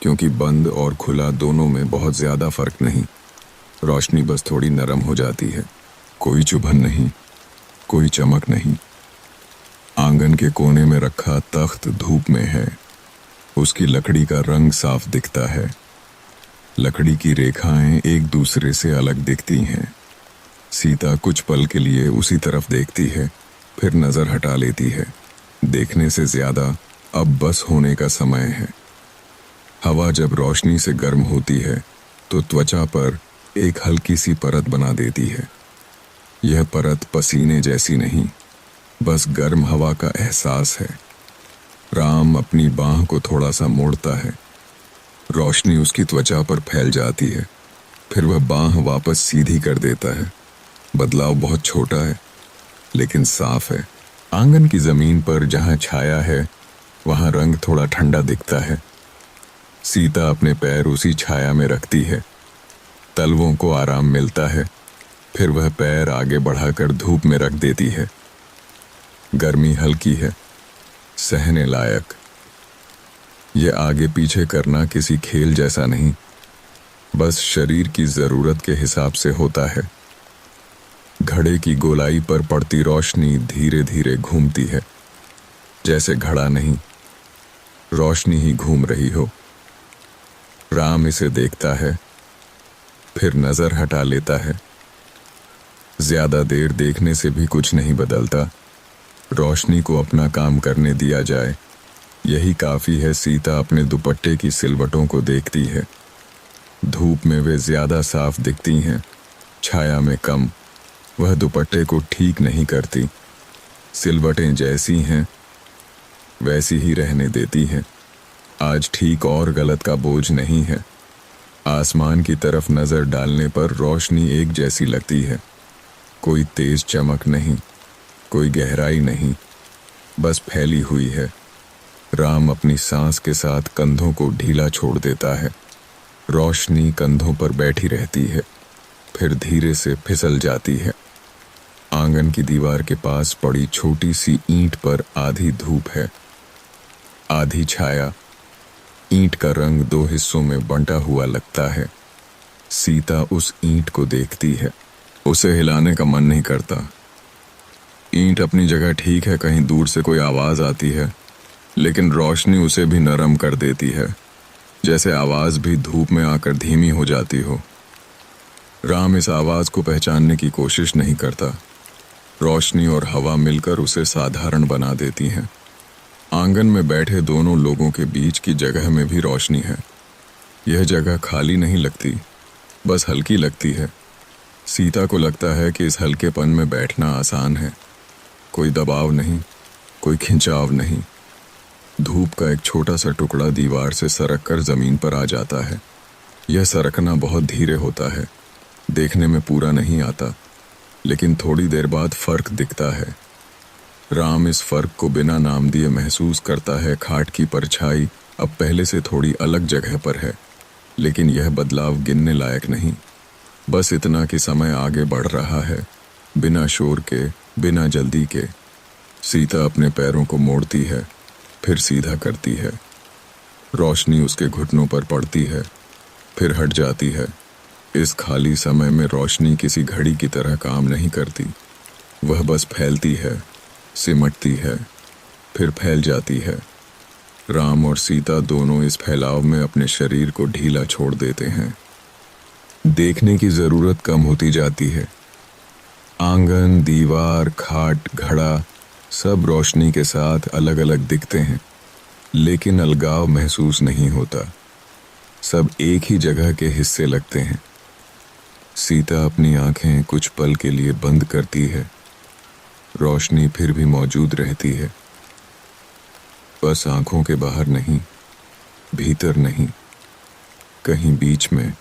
क्योंकि बंद और खुला दोनों में बहुत ज्यादा फर्क नहीं। रोशनी बस थोड़ी नरम हो जाती है। कोई चुभन नहीं, कोई चमक नहीं। आंगन के कोने में रखा तख्त धूप में है। उसकी लकड़ी का रंग साफ दिखता है। लकड़ी की रेखाएं एक दूसरे से अलग दिखती हैं। सीता कुछ पल के लिए उसी तरफ देखती है, फिर नजर हटा लेती है। देखने से ज्यादा अब बस होने का समय है। हवा जब रोशनी से गर्म होती है तो त्वचा पर एक हल्की सी परत बना देती है। यह परत पसीने जैसी नहीं, बस गर्म हवा का एहसास है। राम अपनी बांह को थोड़ा सा मोड़ता है। रोशनी उसकी त्वचा पर फैल जाती है, फिर वह बांह वापस सीधी कर देता है। बदलाव बहुत छोटा है, लेकिन साफ है। आंगन की जमीन पर जहां छाया है, वहां रंग थोड़ा ठंडा दिखता है। सीता अपने पैर उसी छाया में रखती है। तलवों को आराम मिलता है, फिर वह पैर आगे बढ़ाकर धूप में रख देती है। गर्मी हल्की है, सहने लायक। यह आगे पीछे करना किसी खेल जैसा नहीं, बस शरीर की जरूरत के हिसाब से होता है। घड़े की गोलाई पर पड़ती रोशनी धीरे धीरे घूमती है, जैसे घड़ा नहीं, रोशनी ही घूम रही हो। राम इसे देखता है, फिर नजर हटा लेता है। ज्यादा देर देखने से भी कुछ नहीं बदलता। रोशनी को अपना काम करने दिया जाए, यही काफी है। सीता अपने दुपट्टे की सिलवटों को देखती है। धूप में वे ज्यादा साफ दिखती हैं, छाया में कम। वह दुपट्टे को ठीक नहीं करती। सिलवटें जैसी हैं वैसी ही रहने देती हैं। आज ठीक और गलत का बोझ नहीं है। आसमान की तरफ नजर डालने पर रोशनी एक जैसी लगती है। कोई तेज चमक नहीं, कोई गहराई नहीं, बस फैली हुई है। राम अपनी सांस के साथ कंधों को ढीला छोड़ देता है। रोशनी कंधों पर बैठी रहती है, फिर धीरे से फिसल जाती है। आंगन की दीवार के पास पड़ी छोटी सी ईंट पर आधी धूप है, आधी छाया। ईंट का रंग दो हिस्सों में बंटा हुआ लगता है। सीता उस ईंट को देखती है। उसे हिलाने का मन नहीं करता। ईंट अपनी जगह ठीक है, कहीं दूर से कोई आवाज आती है, लेकिन रोशनी उसे भी नरम कर देती है, जैसे आवाज भी धूप में आकर धीमी हो जाती हो। राम इस आवाज को पहचानने की कोशिश नहीं करता। रोशनी और हवा मिलकर उसे साधारण बना देती हैं। आंगन में बैठे दोनों लोगों के बीच की जगह में भी रोशनी है। यह जगह खाली नहीं लगती, बस हल्की लगती है। सीता को लगता है कि इस हल्केपन में बैठना आसान है। कोई दबाव नहीं, कोई खिंचाव नहीं। धूप का एक छोटा सा टुकड़ा दीवार से सरक कर जमीन पर आ जाता है। यह सरकना बहुत धीरे होता है, देखने में पूरा नहीं आता, लेकिन थोड़ी देर बाद फर्क दिखता है। राम इस फर्क को बिना नाम दिए महसूस करता है। खाट की परछाई अब पहले से थोड़ी अलग जगह पर है, लेकिन यह बदलाव गिनने लायक नहीं। बस इतना कि समय आगे बढ़ रहा है, बिना शोर के, बिना जल्दी के। सीता अपने पैरों को मोड़ती है, फिर सीधा करती है। रोशनी उसके घुटनों पर पड़ती है, फिर हट जाती है। इस खाली समय में रोशनी किसी घड़ी की तरह काम नहीं करती। वह बस फैलती है, सिमटती है, फिर फैल जाती है। राम और सीता दोनों इस फैलाव में अपने शरीर को ढीला छोड़ देते हैं। देखने की जरूरत कम होती जाती है। आंगन, दीवार, खाट, घड़ा सब रोशनी के साथ अलग अलग दिखते हैं, लेकिन अलगाव महसूस नहीं होता। सब एक ही जगह के हिस्से लगते हैं। सीता अपनी आंखें कुछ पल के लिए बंद करती है। रोशनी फिर भी मौजूद रहती है, बस आंखों के बाहर नहीं, भीतर नहीं, कहीं बीच में।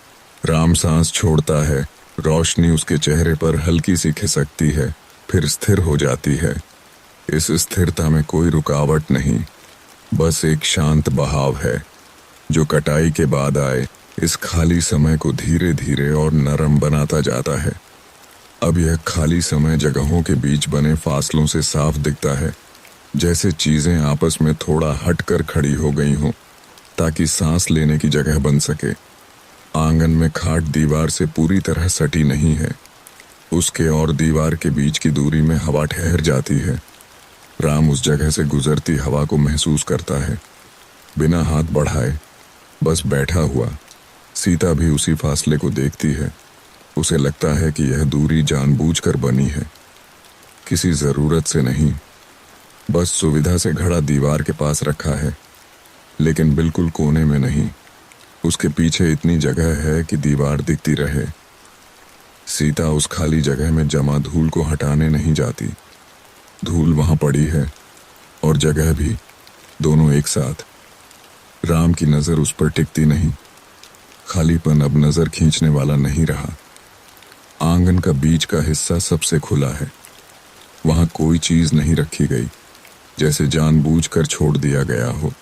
राम सांस छोड़ता है। रोशनी उसके चेहरे पर हल्की सी खिसकती है, फिर स्थिर हो जाती है। इस स्थिरता में कोई रुकावट नहीं, बस एक शांत बहाव है जो कटाई के बाद आए इस खाली समय को धीरे धीरे और नरम बनाता जाता है। अब यह खाली समय जगहों के बीच बने फासलों से साफ दिखता है, जैसे चीजें आपस में थोड़ा हटकर खड़ी हो गई हों, ताकि सांस लेने की जगह बन सके। आंगन में खाट दीवार से पूरी तरह सटी नहीं है। उसके और दीवार के बीच की दूरी में हवा ठहर जाती है। राम उस जगह से गुजरती हवा को महसूस करता है, बिना हाथ बढ़ाए, बस बैठा हुआ। सीता भी उसी फासले को देखती है। उसे लगता है कि यह दूरी जानबूझकर बनी है, किसी जरूरत से नहीं। बस सुविधा से घड़ा दीवार के पास रखा है, लेकिन बिल्कुल कोने में नहीं। उसके पीछे इतनी जगह है कि दीवार दिखती रहे। सीता उस खाली जगह में जमा धूल को हटाने नहीं जाती। धूल वहां पड़ी है और जगह भी, दोनों एक साथ। राम की नजर उस पर टिकती नहीं। खालीपन अब नजर खींचने वाला नहीं रहा। आंगन का बीच का हिस्सा सबसे खुला है। वहां कोई चीज नहीं रखी गई, जैसे जानबूझकर छोड़ दिया गया हो।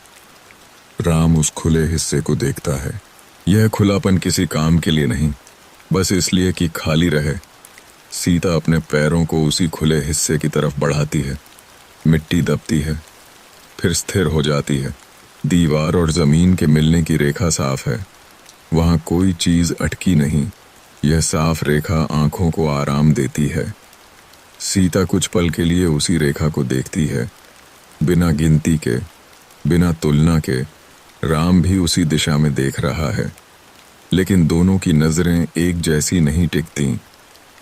राम उस खुले हिस्से को देखता है। यह खुलापन किसी काम के लिए नहीं, बस इसलिए कि खाली रहे। सीता अपने पैरों को उसी खुले हिस्से की तरफ बढ़ाती है। मिट्टी दबती है, फिर स्थिर हो जाती है। दीवार और जमीन के मिलने की रेखा साफ है। वहां कोई चीज अटकी नहीं। यह साफ रेखा आंखों को आराम देती है। सीता कुछ पल के लिए उसी रेखा को देखती है, बिना गिनती के, बिना तुलना के। राम भी उसी दिशा में देख रहा है, लेकिन दोनों की नजरें एक जैसी नहीं टिकती।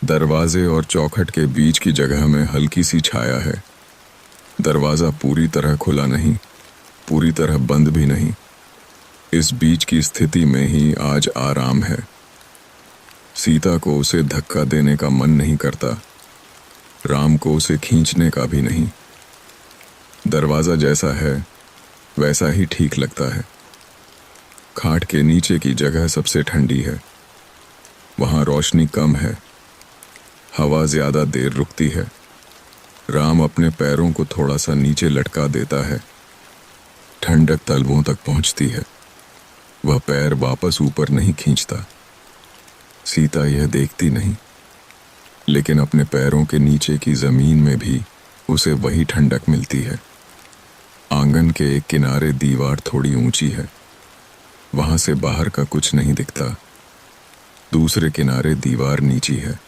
दरवाजे और चौखट के बीच की जगह में हल्की सी छाया है। दरवाजा पूरी तरह खुला नहीं, पूरी तरह बंद भी नहीं। इस बीच की स्थिति में ही आज आराम है। सीता को उसे धक्का देने का मन नहीं करता, राम को उसे खींचने का भी नहीं। दरवाजा जैसा है वैसा ही ठीक लगता है। खाट के नीचे की जगह सबसे ठंडी है। वहां रोशनी कम है, हवा ज्यादा देर रुकती है। राम अपने पैरों को थोड़ा सा नीचे लटका देता है। ठंडक तलवों तक पहुंचती है। वह पैर वापस ऊपर नहीं खींचता। सीता यह देखती नहीं, लेकिन अपने पैरों के नीचे की जमीन में भी उसे वही ठंडक मिलती है। आंगन के एक किनारे दीवार थोड़ी ऊंची है। वहां से बाहर का कुछ नहीं दिखता। दूसरे किनारे दीवार नीची है,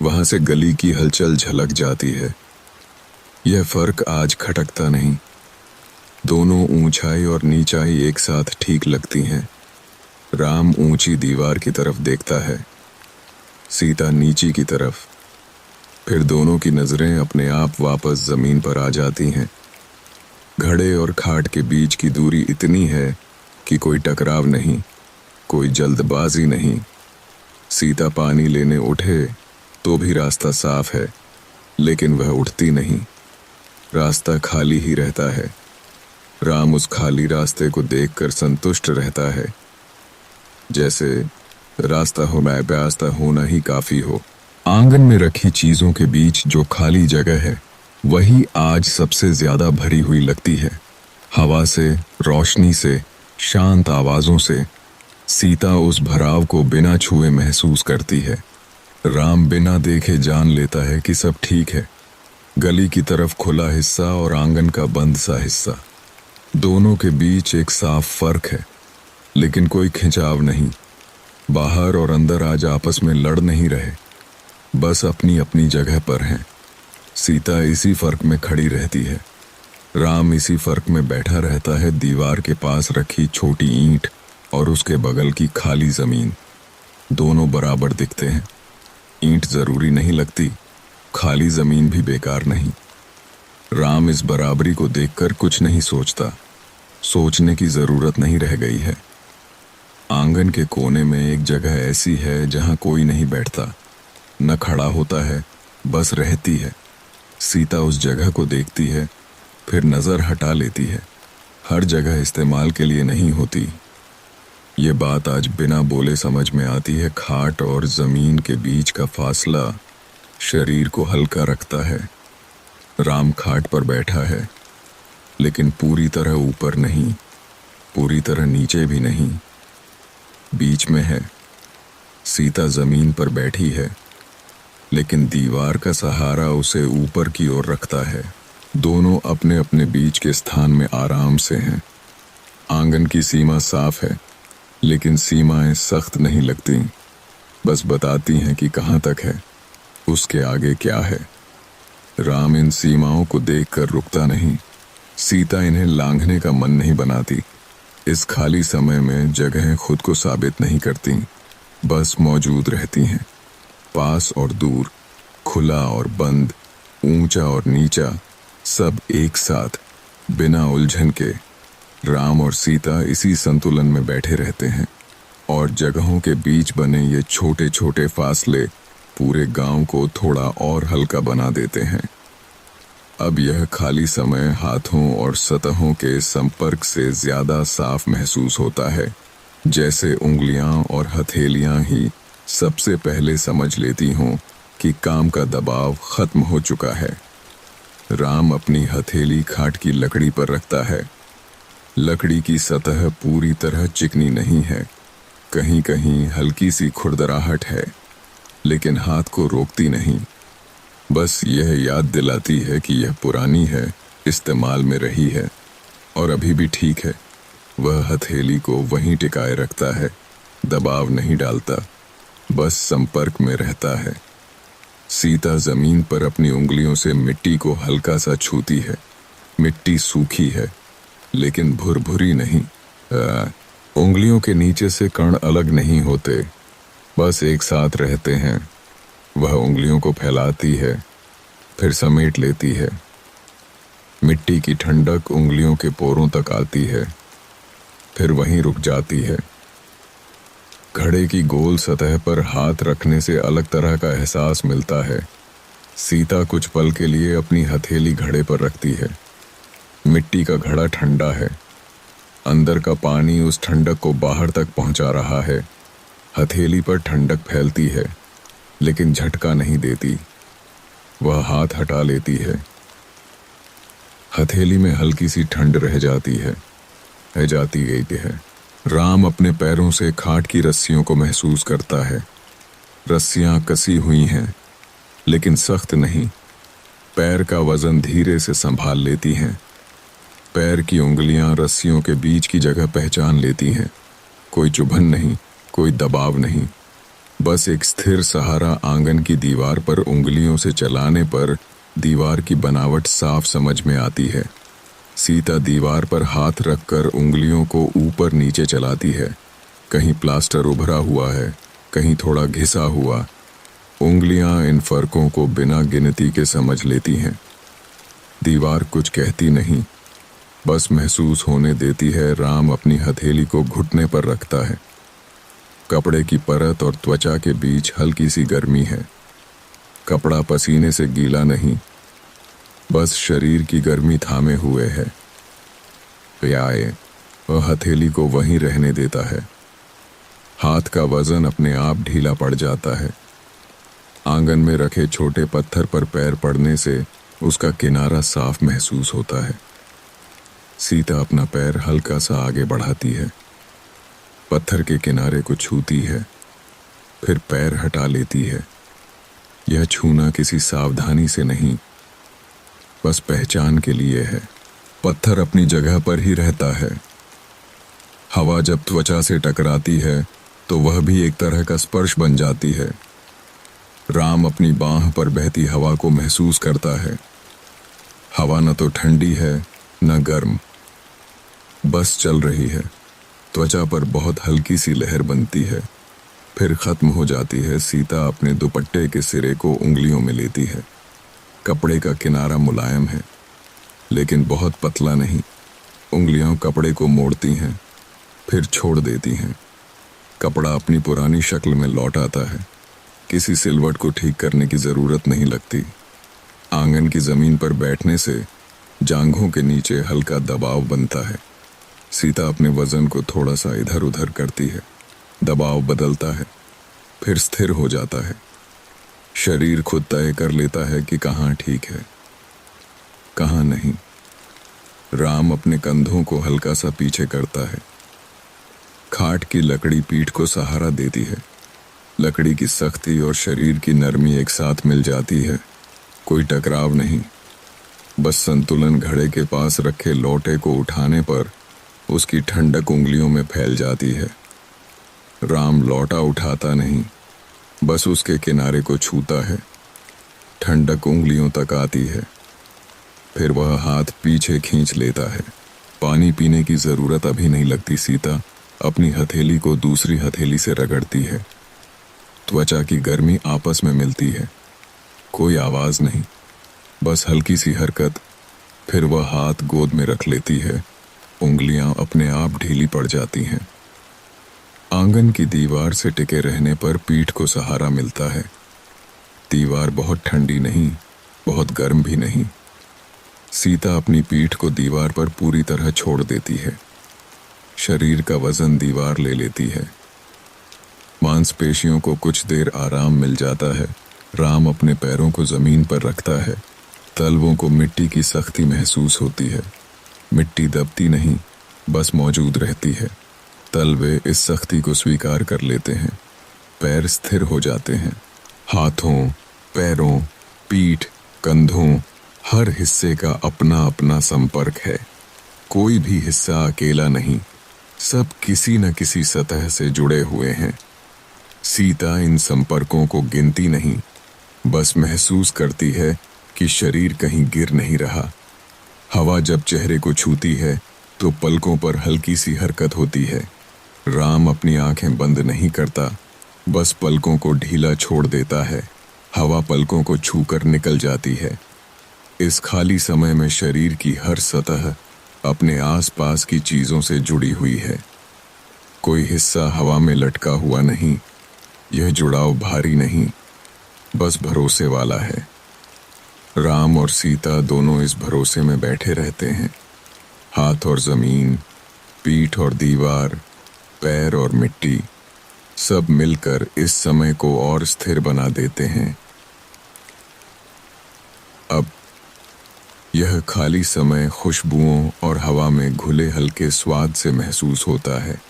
वहां से गली की हलचल झलक जाती है। यह फर्क आज खटकता नहीं। दोनों ऊंचाई और नीचाई एक साथ ठीक लगती हैं। राम ऊंची दीवार की तरफ देखता है, सीता नीची की तरफ। फिर दोनों की नजरें अपने आप वापस जमीन पर आ जाती हैं। घड़े और खाट के बीच की दूरी इतनी है कि कोई टकराव नहीं, कोई जल्दबाजी नहीं। सीता पानी लेने उठे तो भी रास्ता साफ है, लेकिन वह उठती नहीं। रास्ता खाली ही रहता है। राम उस खाली रास्ते को देखकर संतुष्ट रहता है, जैसे रास्ता हो रास्ता होना ही काफी हो। आंगन में रखी चीजों के बीच जो खाली जगह है, वही आज सबसे ज्यादा भरी हुई लगती है। हवा से, रोशनी से, शांत आवाजों से सीता उस भराव को बिना छुए महसूस करती है। राम बिना देखे जान लेता है कि सब ठीक है। गली की तरफ खुला हिस्सा और आंगन का बंद सा हिस्सा, दोनों के बीच एक साफ फर्क है, लेकिन कोई खिंचाव नहीं। बाहर और अंदर आज आपस में लड़ नहीं रहे, बस अपनी अपनी जगह पर हैं। सीता इसी फर्क में खड़ी रहती है, राम इसी फर्क में बैठा रहता है। दीवार के पास रखी छोटी ईंट और उसके बगल की खाली जमीन, दोनों बराबर दिखते हैं। ईंट जरूरी नहीं लगती, खाली जमीन भी बेकार नहीं। राम इस बराबरी को देखकर कुछ नहीं सोचता। सोचने की जरूरत नहीं रह गई है। आंगन के कोने में एक जगह ऐसी है जहां कोई नहीं बैठता, न खड़ा होता है, बस रहती है। सीता उस जगह को देखती है, फिर नजर हटा लेती है। हर जगह इस्तेमाल के लिए नहीं होती। ये बात आज बिना बोले समझ में आती है। खाट और जमीन के बीच का फासला शरीर को हल्का रखता है। राम खाट पर बैठा है, लेकिन पूरी तरह ऊपर नहीं, पूरी तरह नीचे भी नहीं, बीच में है। सीता जमीन पर बैठी है, लेकिन दीवार का सहारा उसे ऊपर की ओर रखता है। दोनों अपने अपने बीच के स्थान में आराम से हैं। आंगन की सीमा साफ है, लेकिन सीमाएं सख्त नहीं लगती, बस बताती हैं कि कहाँ तक है, उसके आगे क्या है। राम इन सीमाओं को देखकर रुकता नहीं। सीता इन्हें लांघने का मन नहीं बनाती। इस खाली समय में जगहें खुद को साबित नहीं करती, बस मौजूद रहती हैं। पास और दूर, खुला और बंद, ऊंचा और नीचा, सब एक साथ, बिना उलझन के। राम और सीता इसी संतुलन में बैठे रहते हैं, और जगहों के बीच बने ये छोटे छोटे फासले पूरे गांव को थोड़ा और हल्का बना देते हैं। अब यह खाली समय हाथों और सतहों के संपर्क से ज्यादा साफ महसूस होता है, जैसे उंगलियां और हथेलियां ही सबसे पहले समझ लेती हों कि काम का दबाव खत्म हो चुका है। राम अपनी हथेली खाट की लकड़ी पर रखता है। लकड़ी की सतह पूरी तरह चिकनी नहीं है, कहीं कहीं हल्की सी खुरदराहट है, लेकिन हाथ को रोकती नहीं। बस यह याद दिलाती है कि यह पुरानी है, इस्तेमाल में रही है और अभी भी ठीक है। वह हथेली को वहीं टिकाए रखता है, दबाव नहीं डालता, बस संपर्क में रहता है। सीता जमीन पर अपनी उंगलियों से मिट्टी को हल्का सा छूती है। मिट्टी सूखी है, लेकिन भुरभुरी नहीं। उंगलियों के नीचे से कण अलग नहीं होते, बस एक साथ रहते हैं। वह उंगलियों को फैलाती है, फिर समेट लेती है। मिट्टी की ठंडक उंगलियों के पोरों तक आती है, फिर वहीं रुक जाती है। घड़े की गोल सतह पर हाथ रखने से अलग तरह का एहसास मिलता है। सीता कुछ पल के लिए अपनी हथेली घड़े पर रखती है। मिट्टी का घड़ा ठंडा है, अंदर का पानी उस ठंडक को बाहर तक पहुंचा रहा है। हथेली पर ठंडक फैलती है, लेकिन झटका नहीं देती। वह हाथ हटा लेती है। हथेली में हल्की सी ठंड रह जाती है, गई है। राम अपने पैरों से खाट की रस्सियों को महसूस करता है। रस्सियां कसी हुई हैं, लेकिन सख्त नहीं। पैर का वजन धीरे से संभाल लेती हैं। पैर की उंगलियां रस्सियों के बीच की जगह पहचान लेती हैं। कोई चुभन नहीं, कोई दबाव नहीं। बस एक स्थिर सहारा आंगन की दीवार पर उंगलियों से चलाने पर दीवार की बनावट साफ समझ में आती है। सीता दीवार पर हाथ रखकर उंगलियों को ऊपर नीचे चलाती है। कहीं प्लास्टर उभरा हुआ है, कहीं थोड़ा घिसा हुआ। उंगलियां इन फर्कों को बिना गिनती के समझ लेती हैं। दीवार कुछ कहती नहीं, बस महसूस होने देती है। राम अपनी हथेली को घुटने पर रखता है। कपड़े की परत और त्वचा के बीच हल्की सी गर्मी है। कपड़ा पसीने से गीला नहीं, बस शरीर की गर्मी थामे हुए है। प्याए वह हथेली को वहीं रहने देता है। हाथ का वजन अपने आप ढीला पड़ जाता है। आंगन में रखे छोटे पत्थर पर पैर पड़ने से उसका किनारा साफ महसूस होता है। सीता अपना पैर हल्का सा आगे बढ़ाती है, पत्थर के किनारे को छूती है, फिर पैर हटा लेती है। यह छूना किसी सावधानी से नहीं, बस पहचान के लिए है। पत्थर अपनी जगह पर ही रहता है। हवा जब त्वचा से टकराती है तो वह भी एक तरह का स्पर्श बन जाती है। राम अपनी बांह पर बहती हवा को महसूस करता है। हवा न तो ठंडी है न गर्म, बस चल रही है। त्वचा पर बहुत हल्की सी लहर बनती है, फिर खत्म हो जाती है। सीता अपने दुपट्टे के सिरे को उंगलियों में लेती है। कपड़े का किनारा मुलायम है, लेकिन बहुत पतला नहीं। उंगलियां कपड़े को मोड़ती हैं, फिर छोड़ देती हैं। कपड़ा अपनी पुरानी शक्ल में लौट आता है। किसी सिलवट को ठीक करने की जरूरत नहीं लगती। आंगन की जमीन पर बैठने से जांघों के नीचे हल्का दबाव बनता है। सीता अपने वजन को थोड़ा सा इधर उधर करती है। दबाव बदलता है, फिर स्थिर हो जाता है। शरीर खुद तय कर लेता है कि कहाँ ठीक है, कहाँ नहीं। राम अपने कंधों को हल्का सा पीछे करता है। खाट की लकड़ी पीठ को सहारा देती है। लकड़ी की सख्ती और शरीर की नरमी एक साथ मिल जाती है। कोई टकराव नहीं, बस संतुलन। घड़े के पास रखे लोटे को उठाने पर उसकी ठंडक उंगलियों में फैल जाती है। राम लौटा उठाता नहीं, बस उसके किनारे को छूता है। ठंडक उंगलियों तक आती है, फिर वह हाथ पीछे खींच लेता है। पानी पीने की जरूरत अभी नहीं लगती। सीता अपनी हथेली को दूसरी हथेली से रगड़ती है। त्वचा की गर्मी आपस में मिलती है। कोई आवाज नहीं, बस हल्की सी हरकत। फिर वह हाथ गोद में रख लेती है। उंगलियां अपने आप ढीली पड़ जाती हैं। आंगन की दीवार से टिके रहने पर पीठ को सहारा मिलता है। दीवार बहुत ठंडी नहीं, बहुत गर्म भी नहीं। सीता अपनी पीठ को दीवार पर पूरी तरह छोड़ देती है। शरीर का वजन दीवार ले लेती है। मांसपेशियों को कुछ देर आराम मिल जाता है। राम अपने पैरों को जमीन पर रखता है। तलवों को मिट्टी की सख्ती महसूस होती है। मिट्टी दबती नहीं, बस मौजूद रहती है। तलवे इस सख्ती को स्वीकार कर लेते हैं। पैर स्थिर हो जाते हैं। हाथों, पैरों, पीठ, कंधों, हर हिस्से का अपना अपना संपर्क है। कोई भी हिस्सा अकेला नहीं, सब किसी न किसी सतह से जुड़े हुए हैं। सीता इन संपर्कों को गिनती नहीं, बस महसूस करती है कि शरीर कहीं गिर नहीं रहा। हवा जब चेहरे को छूती है तो पलकों पर हल्की सी हरकत होती है। राम अपनी आंखें बंद नहीं करता, बस पलकों को ढीला छोड़ देता है। हवा पलकों को छूकर निकल जाती है। इस खाली समय में शरीर की हर सतह अपने आसपास की चीजों से जुड़ी हुई है। कोई हिस्सा हवा में लटका हुआ नहीं। यह जुड़ाव भारी नहीं, बस भरोसे वाला है। राम और सीता दोनों इस भरोसे में बैठे रहते हैं। हाथ और जमीन, पीठ और दीवार, पैर और मिट्टी, सब मिलकर इस समय को और स्थिर बना देते हैं। अब यह खाली समय खुशबुओं और हवा में घुले हल्के स्वाद से महसूस होता है,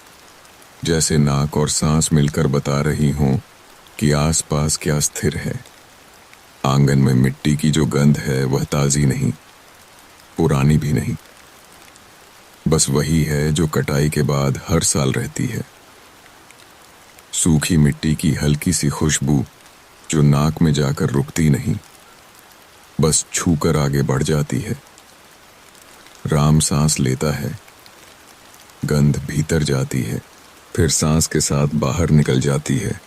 जैसे नाक और सांस मिलकर बता रही हों कि आसपास क्या स्थिर है। आंगन में मिट्टी की जो गंध है वह ताजी नहीं, पुरानी भी नहीं, बस वही है जो कटाई के बाद हर साल रहती है। सूखी मिट्टी की हल्की सी खुशबू जो नाक में जाकर रुकती नहीं, बस छूकर आगे बढ़ जाती है। राम सांस लेता है, गंध भीतर जाती है, फिर सांस के साथ बाहर निकल जाती है।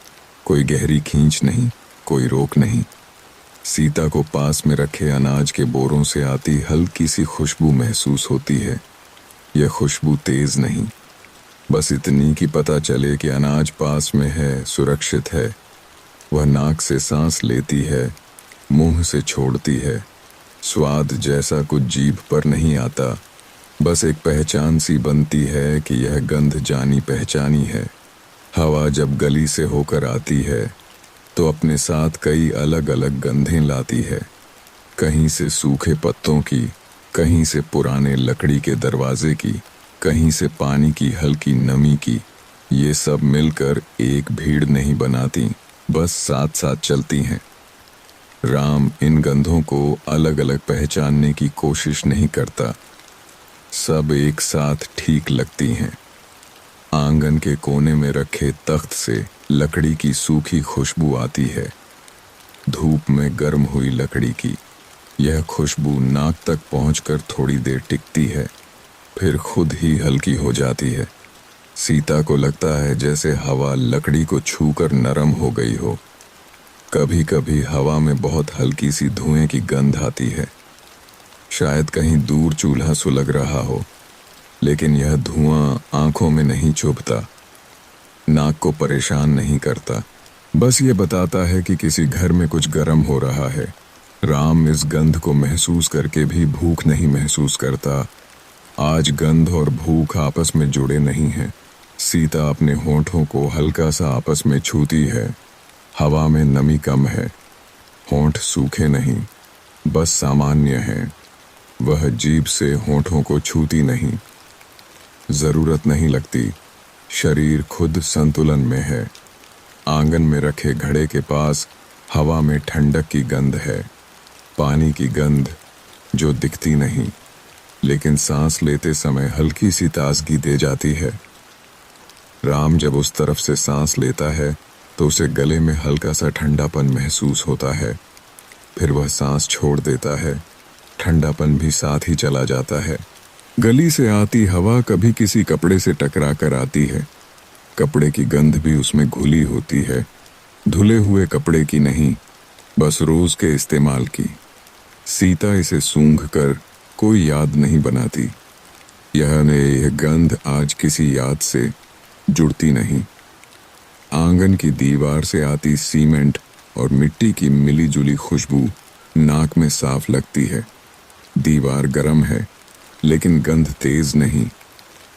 कोई गहरी खींच नहीं, कोई रोक नहीं। सीता को पास में रखे अनाज के बोरों से आती हल्की सी खुशबू महसूस होती है। यह खुशबू तेज नहीं, बस इतनी कि पता चले कि अनाज पास में है, सुरक्षित है। वह नाक से सांस लेती है, मुंह से छोड़ती है। स्वाद जैसा कुछ जीभ पर नहीं आता, बस एक पहचान सी बनती है कि यह गंध जानी पहचानी है। हवा जब गली से होकर आती है तो अपने साथ कई अलग अलग गंधें लाती है। कहीं से सूखे पत्तों की, कहीं से पुराने लकड़ी के दरवाजे की, कहीं से पानी की हल्की नमी की। ये सब मिलकर एक भीड़ नहीं बनाती, बस साथ साथ चलती हैं। राम इन गंधों को अलग अलग पहचानने की कोशिश नहीं करता, सब एक साथ ठीक लगती हैं। आंगन के कोने में रखे तख्त से लकड़ी की सूखी खुशबू आती है, धूप में गर्म हुई लकड़ी की। यह खुशबू नाक तक पहुंचकर थोड़ी देर टिकती है, फिर खुद ही हल्की हो जाती है। सीता को लगता है जैसे हवा लकड़ी को छूकर नरम हो गई हो। कभी कभी हवा में बहुत हल्की सी धुएं की गंध आती है, शायद कहीं दूर चूल्हा सुलग रहा हो, लेकिन यह धुआं आंखों में नहीं चुभता, नाक को परेशान नहीं करता, बस ये बताता है कि किसी घर में कुछ गर्म हो रहा है। राम इस गंध को महसूस करके भी भूख नहीं महसूस करता। आज गंध और भूख आपस में जुड़े नहीं हैं। सीता अपने होंठों को हल्का सा आपस में छूती है। हवा में नमी कम है, होंठ सूखे नहीं, बस सामान्य हैं। वह जीभ से होंठों को छूती नहीं, जरूरत नहीं लगती, शरीर खुद संतुलन में है। आंगन में रखे घड़े के पास हवा में ठंडक की गंध है, पानी की गंध जो दिखती नहीं, लेकिन सांस लेते समय हल्की सी ताजगी दे जाती है। राम जब उस तरफ से सांस लेता है तो उसे गले में हल्का सा ठंडापन महसूस होता है, फिर वह सांस छोड़ देता है, ठंडापन भी साथ ही चला जाता है। गली से आती हवा कभी किसी कपड़े से टकरा कर आती है, कपड़े की गंध भी उसमें घुली होती है, धुले हुए कपड़े की नहीं, बस रोज के इस्तेमाल की। सीता इसे सूंघ कर कोई याद नहीं बनाती, यह गंध आज किसी याद से जुड़ती नहीं। आंगन की दीवार से आती सीमेंट और मिट्टी की मिली जुली खुशबू नाक में साफ लगती है। दीवार गर्म है, लेकिन गंध तेज नहीं।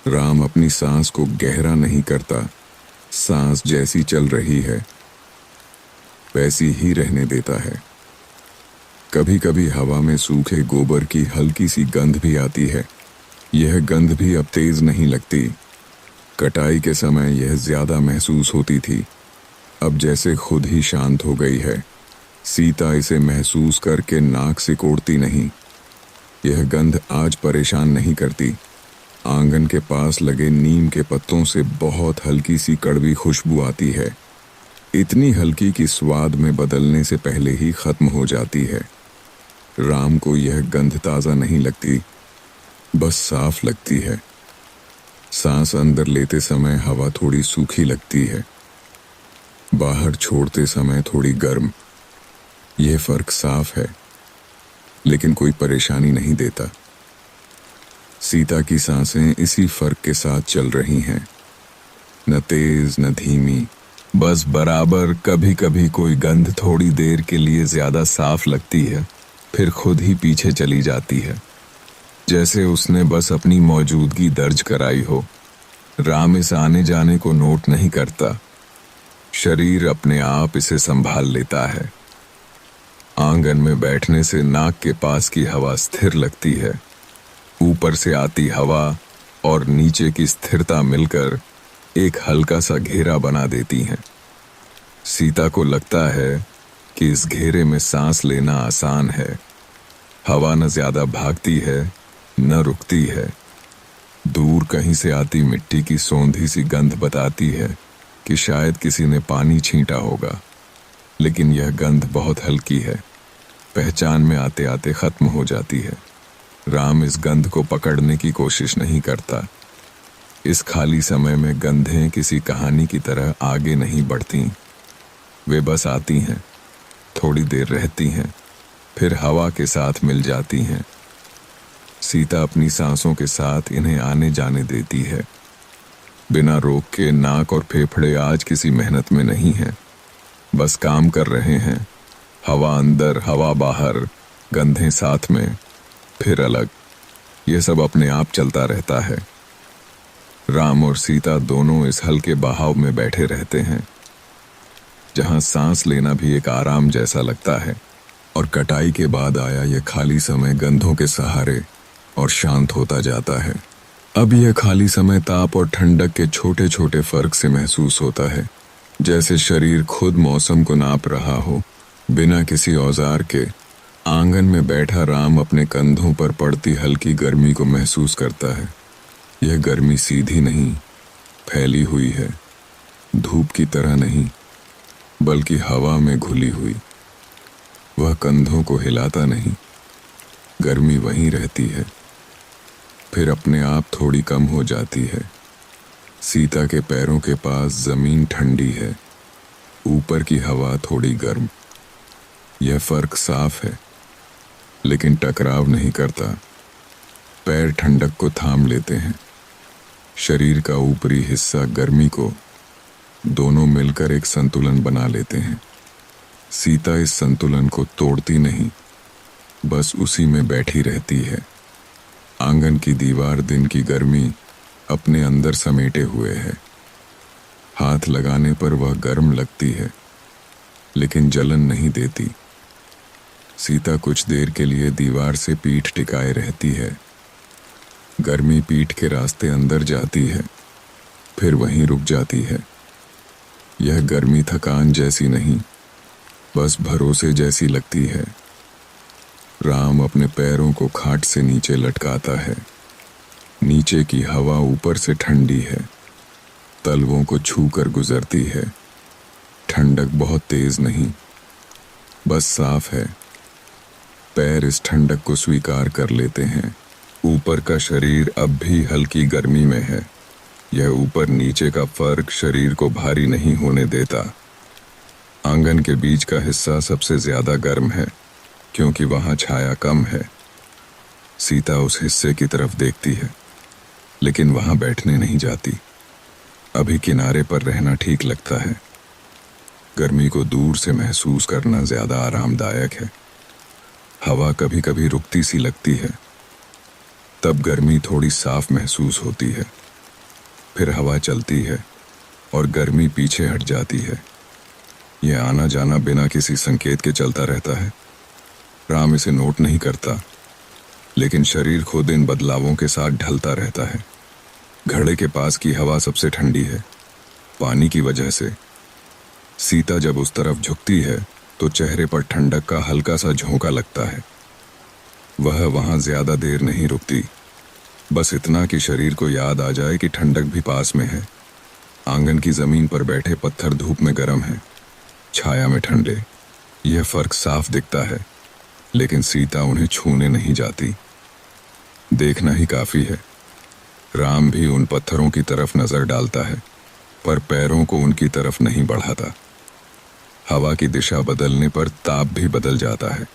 राम अपनी सांस को गहरा नहीं करता, सांस जैसी चल रही है वैसी ही रहने देता है। कभी कभी हवा में सूखे गोबर की हल्की सी गंध भी आती है, यह गंध भी अब तेज नहीं लगती। कटाई के समय यह ज्यादा महसूस होती थी, अब जैसे खुद ही शांत हो गई है। सीता इसे महसूस करके नाक सिकोड़ती नहीं, यह गंध आज परेशान नहीं करती। आंगन के पास लगे नीम के पत्तों से बहुत हल्की सी कड़वी खुशबू आती है, इतनी हल्की कि स्वाद में बदलने से पहले ही खत्म हो जाती है। राम को यह गंध ताज़ा नहीं लगती, बस साफ लगती है। सांस अंदर लेते समय हवा थोड़ी सूखी लगती है, बाहर छोड़ते समय थोड़ी गर्म। यह फर्क साफ है, लेकिन कोई परेशानी नहीं देता। सीता की सांसें इसी फर्क के साथ चल रही हैं, न तेज न धीमी, बस बराबर। कभी कभी कोई गंध थोड़ी देर के लिए ज्यादा साफ लगती है, फिर खुद ही पीछे चली जाती है, जैसे उसने बस अपनी मौजूदगी दर्ज कराई हो। राम इस आने जाने को नोट नहीं करता, शरीर अपने आप इसे संभाल लेता है। आंगन में बैठने से नाक के पास की हवा स्थिर लगती है, ऊपर से आती हवा और नीचे की स्थिरता मिलकर एक हल्का सा घेरा बना देती हैं। सीता को लगता है कि इस घेरे में सांस लेना आसान है। हवा न ज्यादा भागती है न रुकती है। दूर कहीं से आती मिट्टी की सौंधी सी गंध बताती है कि शायद किसी ने पानी छींटा होगा, लेकिन यह गंध बहुत हल्की है, पहचान में आते आते खत्म हो जाती है। राम इस गंध को पकड़ने की कोशिश नहीं करता। इस खाली समय में गंधें किसी कहानी की तरह आगे नहीं बढ़ती, वे बस आती हैं, थोड़ी देर रहती हैं, फिर हवा के साथ मिल जाती हैं। सीता अपनी सांसों के साथ इन्हें आने जाने देती है। बिना रोक के नाक और फेफड़े आज किसी मेहनत में नहीं हैं, बस काम कर रहे हैं। हवा अंदर, हवा बाहर, गंधें साथ में, फिर अलग, यह सब अपने आप चलता रहता है। राम और सीता दोनों इस हल्के बहाव में बैठे रहते हैं, जहां सांस लेना भी एक आराम जैसा लगता है। और कटाई के बाद आया यह खाली समय गंधों के सहारे और शांत होता जाता है। अब यह खाली समय ताप और ठंडक के छोटे छोटे फर्क से महसूस होता है, जैसे शरीर खुद मौसम को नाप रहा हो। बिना किसी औजार के आंगन में बैठा राम अपने कंधों पर पड़ती हल्की गर्मी को महसूस करता है। यह गर्मी सीधी नहीं, फैली हुई है, धूप की तरह नहीं, बल्कि हवा में घुली हुई। वह कंधों को हिलाता नहीं, गर्मी वहीं रहती है, फिर अपने आप थोड़ी कम हो जाती है। सीता के पैरों के पास जमीन ठंडी है, ऊपर की हवा थोड़ी गर्म। यह फर्क साफ है, लेकिन टकराव नहीं करता। पैर ठंडक को थाम लेते हैं, शरीर का ऊपरी हिस्सा गर्मी को, दोनों मिलकर एक संतुलन बना लेते हैं। सीता इस संतुलन को तोड़ती नहीं, बस उसी में बैठी रहती है। आंगन की दीवार दिन की गर्मी अपने अंदर समेटे हुए है। हाथ लगाने पर वह गर्म लगती है, लेकिन जलन नहीं देती। सीता कुछ देर के लिए दीवार से पीठ टिकाए रहती है। गर्मी पीठ के रास्ते अंदर जाती है, फिर वहीं रुक जाती है। यह गर्मी थकान जैसी नहीं, बस भरोसे जैसी लगती है। राम अपने पैरों को खाट से नीचे लटकाता है। नीचे की हवा ऊपर से ठंडी है, तलवों को छूकर गुजरती है। ठंडक बहुत तेज नहीं, बस साफ है। पैर इस ठंडक को स्वीकार कर लेते हैं। ऊपर का शरीर अब भी हल्की गर्मी में है। यह ऊपर नीचे का फर्क शरीर को भारी नहीं होने देता। आंगन के बीच का हिस्सा सबसे ज्यादा गर्म है, क्योंकि वहां छाया कम है। सीता उस हिस्से की तरफ देखती है, लेकिन वहां बैठने नहीं जाती। अभी किनारे पर रहना ठीक लगता है। गर्मी को दूर से महसूस करना ज्यादा आरामदायक है। हवा कभी कभी रुकती सी लगती है, तब गर्मी थोड़ी साफ महसूस होती है। फिर हवा चलती है और गर्मी पीछे हट जाती है। यह आना जाना बिना किसी संकेत के चलता रहता है। राम इसे नोट नहीं करता, लेकिन शरीर खुद इन बदलावों के साथ ढलता रहता है। घड़े के पास की हवा सबसे ठंडी है, पानी की वजह से। सीता जब उस तरफ झुकती है तो चेहरे पर ठंडक का हल्का सा झोंका लगता है। वह वहां ज्यादा देर नहीं रुकती, बस इतना कि शरीर को याद आ जाए कि ठंडक भी पास में है। आंगन की जमीन पर बैठे पत्थर धूप में गर्म हैं, छाया में ठंडे। यह फर्क साफ दिखता है, लेकिन सीता उन्हें छूने नहीं जाती। देखना ही काफी है। राम भी उन पत्थरों की तरफ नजर डालता है, पर पैरों को उनकी तरफ नहीं बढ़ाता। हवा की दिशा बदलने पर ताप भी बदल जाता है।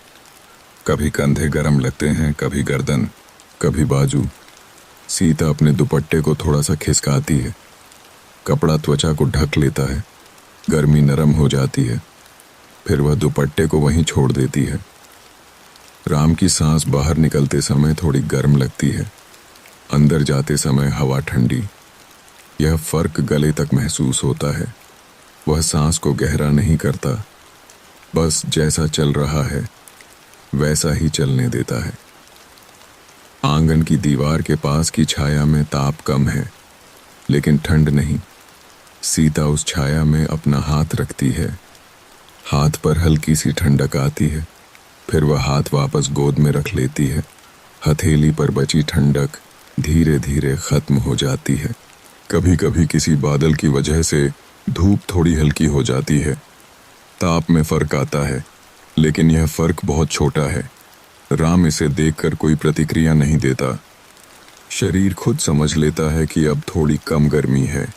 कभी कंधे गर्म लगते हैं, कभी गर्दन, कभी बाजू। सीता अपने दुपट्टे को थोड़ा सा खिसकाती है। कपड़ा त्वचा को ढक लेता है, गर्मी नरम हो जाती है। फिर वह दुपट्टे को वहीं छोड़ देती है। राम की सांस बाहर निकलते समय थोड़ी गर्म लगती है, अंदर जाते समय हवा ठंडी। यह फर्क गले तक महसूस होता है। वह सांस को गहरा नहीं करता, बस जैसा चल रहा है वैसा ही चलने देता है। आंगन की दीवार के पास की छाया में ताप कम है, लेकिन ठंड नहीं। सीता उस छाया में अपना हाथ रखती है। हाथ पर हल्की सी ठंडक आती है, फिर वह हाथ वापस गोद में रख लेती है। हथेली पर बची ठंडक धीरे धीरे खत्म हो जाती है। कभी कभी किसी बादल की वजह से धूप थोड़ी हल्की हो जाती है, ताप में फर्क आता है, लेकिन यह फर्क बहुत छोटा है। राम इसे देखकर कोई प्रतिक्रिया नहीं देता। शरीर खुद समझ लेता है कि अब थोड़ी कम गर्मी है।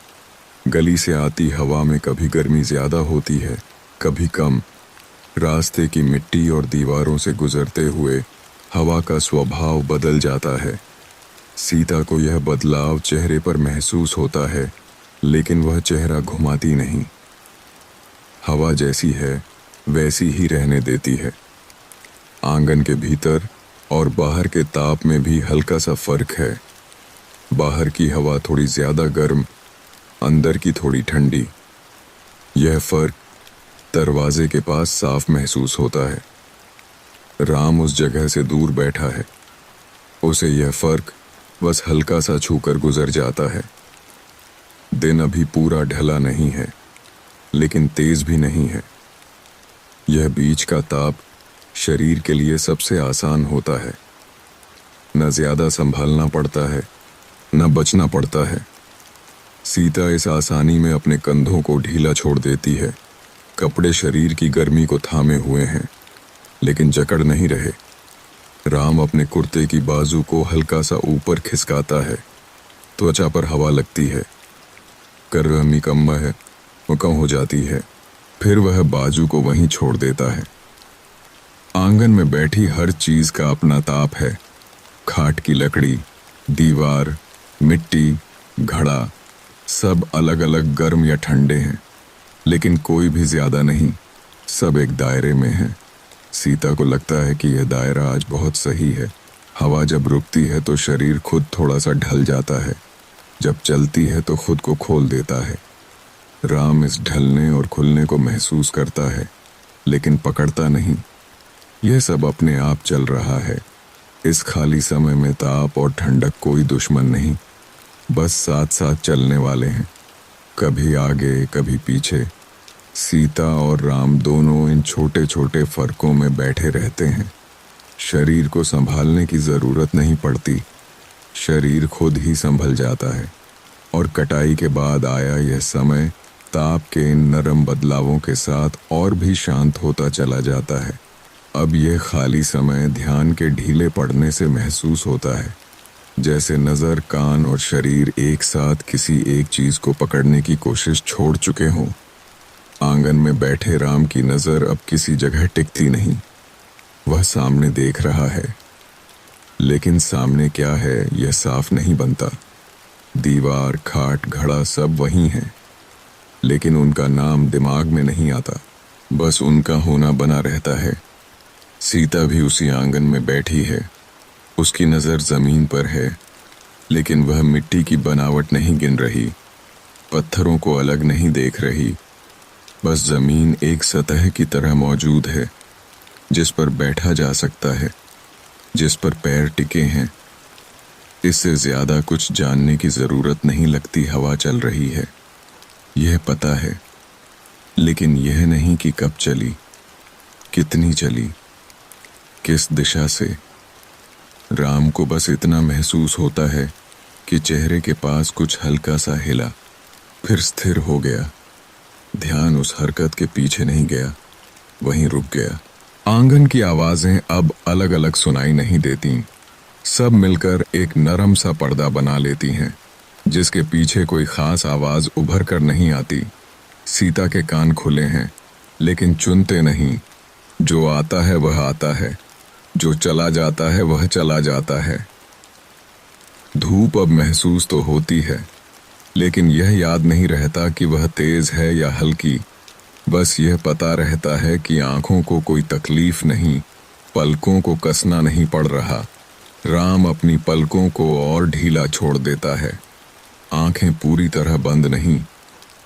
गली से आती हवा में कभी गर्मी ज्यादा होती है, कभी कम। रास्ते की मिट्टी और दीवारों से गुजरते हुए हवा का स्वभाव बदल जाता है। सीता को यह बदलाव चेहरे पर महसूस होता है, लेकिन वह चेहरा घुमाती नहीं। हवा जैसी है वैसी ही रहने देती है। आंगन के भीतर और बाहर के ताप में भी हल्का सा फर्क है। बाहर की हवा थोड़ी ज्यादा गर्म, अंदर की थोड़ी ठंडी। यह फर्क दरवाजे के पास साफ महसूस होता है। राम उस जगह से दूर बैठा है। उसे यह फर्क बस हल्का सा छूकर गुजर जाता है। दिन अभी पूरा ढला नहीं है, लेकिन तेज भी नहीं है। यह बीच का ताप शरीर के लिए सबसे आसान होता है। न ज्यादा संभालना पड़ता है, न बचना पड़ता है। सीता इस आसानी में अपने कंधों को ढीला छोड़ देती है। कपड़े शरीर की गर्मी को थामे हुए हैं, लेकिन जकड़ नहीं रहे। राम अपने कुर्ते की बाजू को हल्का सा ऊपर खिसकाता है। त्वचा पर हवा लगती है। गर्मी कम है, वो कम हो जाती है। फिर वह बाजू को वहीं छोड़ देता है। आंगन में बैठी हर चीज का अपना ताप है। खाट की लकड़ी, दीवार, मिट्टी, घड़ा, सब अलग अलग गर्म या ठंडे हैं, लेकिन कोई भी ज्यादा नहीं। सब एक दायरे में है। सीता को लगता है कि यह दायरा आज बहुत सही है। हवा जब रुकती है तो शरीर खुद थोड़ा सा ढल जाता है, जब चलती है तो खुद को खोल देता है। राम इस ढलने और खुलने को महसूस करता है, लेकिन पकड़ता नहीं। यह सब अपने आप चल रहा है। इस खाली समय में ताप और ठंडक कोई दुश्मन नहीं, बस साथ साथ चलने वाले हैं। कभी आगे कभी पीछे। सीता और राम दोनों इन छोटे छोटे फर्कों में बैठे रहते हैं। शरीर को संभालने की जरूरत नहीं पड़ती, शरीर खुद ही संभल जाता है। और कटाई के बाद आया यह समय ताप के इन नरम बदलावों के साथ और भी शांत होता चला जाता है। अब यह खाली समय ध्यान के ढीले पड़ने से महसूस होता है, जैसे नज़र, कान और शरीर एक साथ किसी एक चीज को पकड़ने की कोशिश छोड़ चुके हों। आंगन में बैठे राम की नजर अब किसी जगह टिकती नहीं। वह सामने देख रहा है, लेकिन सामने क्या है यह साफ नहीं बनता। दीवार, खाट, घड़ा सब वही हैं, लेकिन उनका नाम दिमाग में नहीं आता। बस उनका होना बना रहता है। सीता भी उसी आंगन में बैठी है। उसकी नज़र ज़मीन पर है, लेकिन वह मिट्टी की बनावट नहीं गिन रही, पत्थरों को अलग नहीं देख रही। बस ज़मीन एक सतह की तरह मौजूद है, जिस पर बैठा जा सकता है, जिस पर पैर टिके हैं। इससे ज़्यादा कुछ जानने की ज़रूरत नहीं लगती। हवा चल रही है, यह पता है, लेकिन यह नहीं कि कब चली, कितनी चली, किस दिशा से। राम को बस इतना महसूस होता है कि चेहरे के पास कुछ हल्का सा हिला, फिर स्थिर हो गया। ध्यान उस हरकत के पीछे नहीं गया, वहीं रुक गया। आंगन की आवाजें अब अलग अलग सुनाई नहीं देती। सब मिलकर एक नरम सा पर्दा बना लेती हैं, जिसके पीछे कोई खास आवाज उभर कर नहीं आती। सीता के कान खुले हैं, लेकिन चुनते नहीं। जो आता है वह आता है, जो चला जाता है वह चला जाता है। धूप अब महसूस तो होती है, लेकिन यह याद नहीं रहता कि वह तेज है या हल्की। बस यह पता रहता है कि आंखों को कोई तकलीफ नहीं, पलकों को कसना नहीं पड़ रहा। राम अपनी पलकों को और ढीला छोड़ देता है। आंखें पूरी तरह बंद नहीं,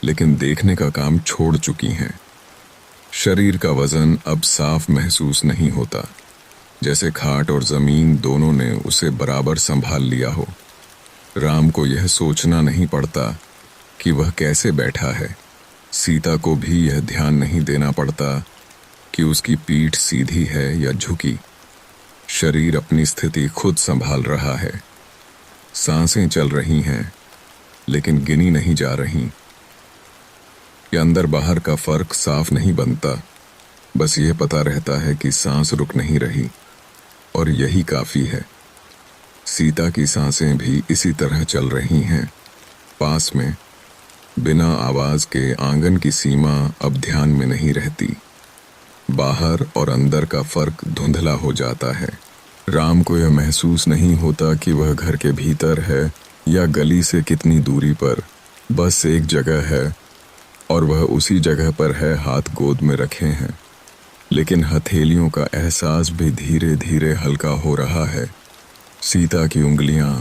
लेकिन देखने का काम छोड़ चुकी हैं। शरीर का वजन अब साफ महसूस नहीं होता, जैसे खाट और जमीन दोनों ने उसे बराबर संभाल लिया हो। राम को यह सोचना नहीं पड़ता कि वह कैसे बैठा है। सीता को भी यह ध्यान नहीं देना पड़ता कि उसकी पीठ सीधी है या झुकी। शरीर अपनी स्थिति खुद संभाल रहा है। सांसें चल रही हैं, लेकिन गिनी नहीं जा रही। कि अंदर बाहर का फर्क साफ नहीं बनता। बस ये पता रहता है कि सांस रुक नहीं रही, और यही काफी है। सीता की सांसें भी इसी तरह चल रही हैं। पास में, बिना आवाज के आंगन की सीमा अब ध्यान में नहीं रहती। बाहर और अंदर का फर्क धुंधला हो जाता है। राम को यह महसूस नहीं होता कि वह घर के भीतर है या गली से कितनी दूरी पर। बस एक जगह है, और वह उसी जगह पर है, हाथ गोद में रखे हैं। लेकिन हथेलियों का एहसास भी धीरे धीरे हल्का हो रहा है। सीता की उंगलियां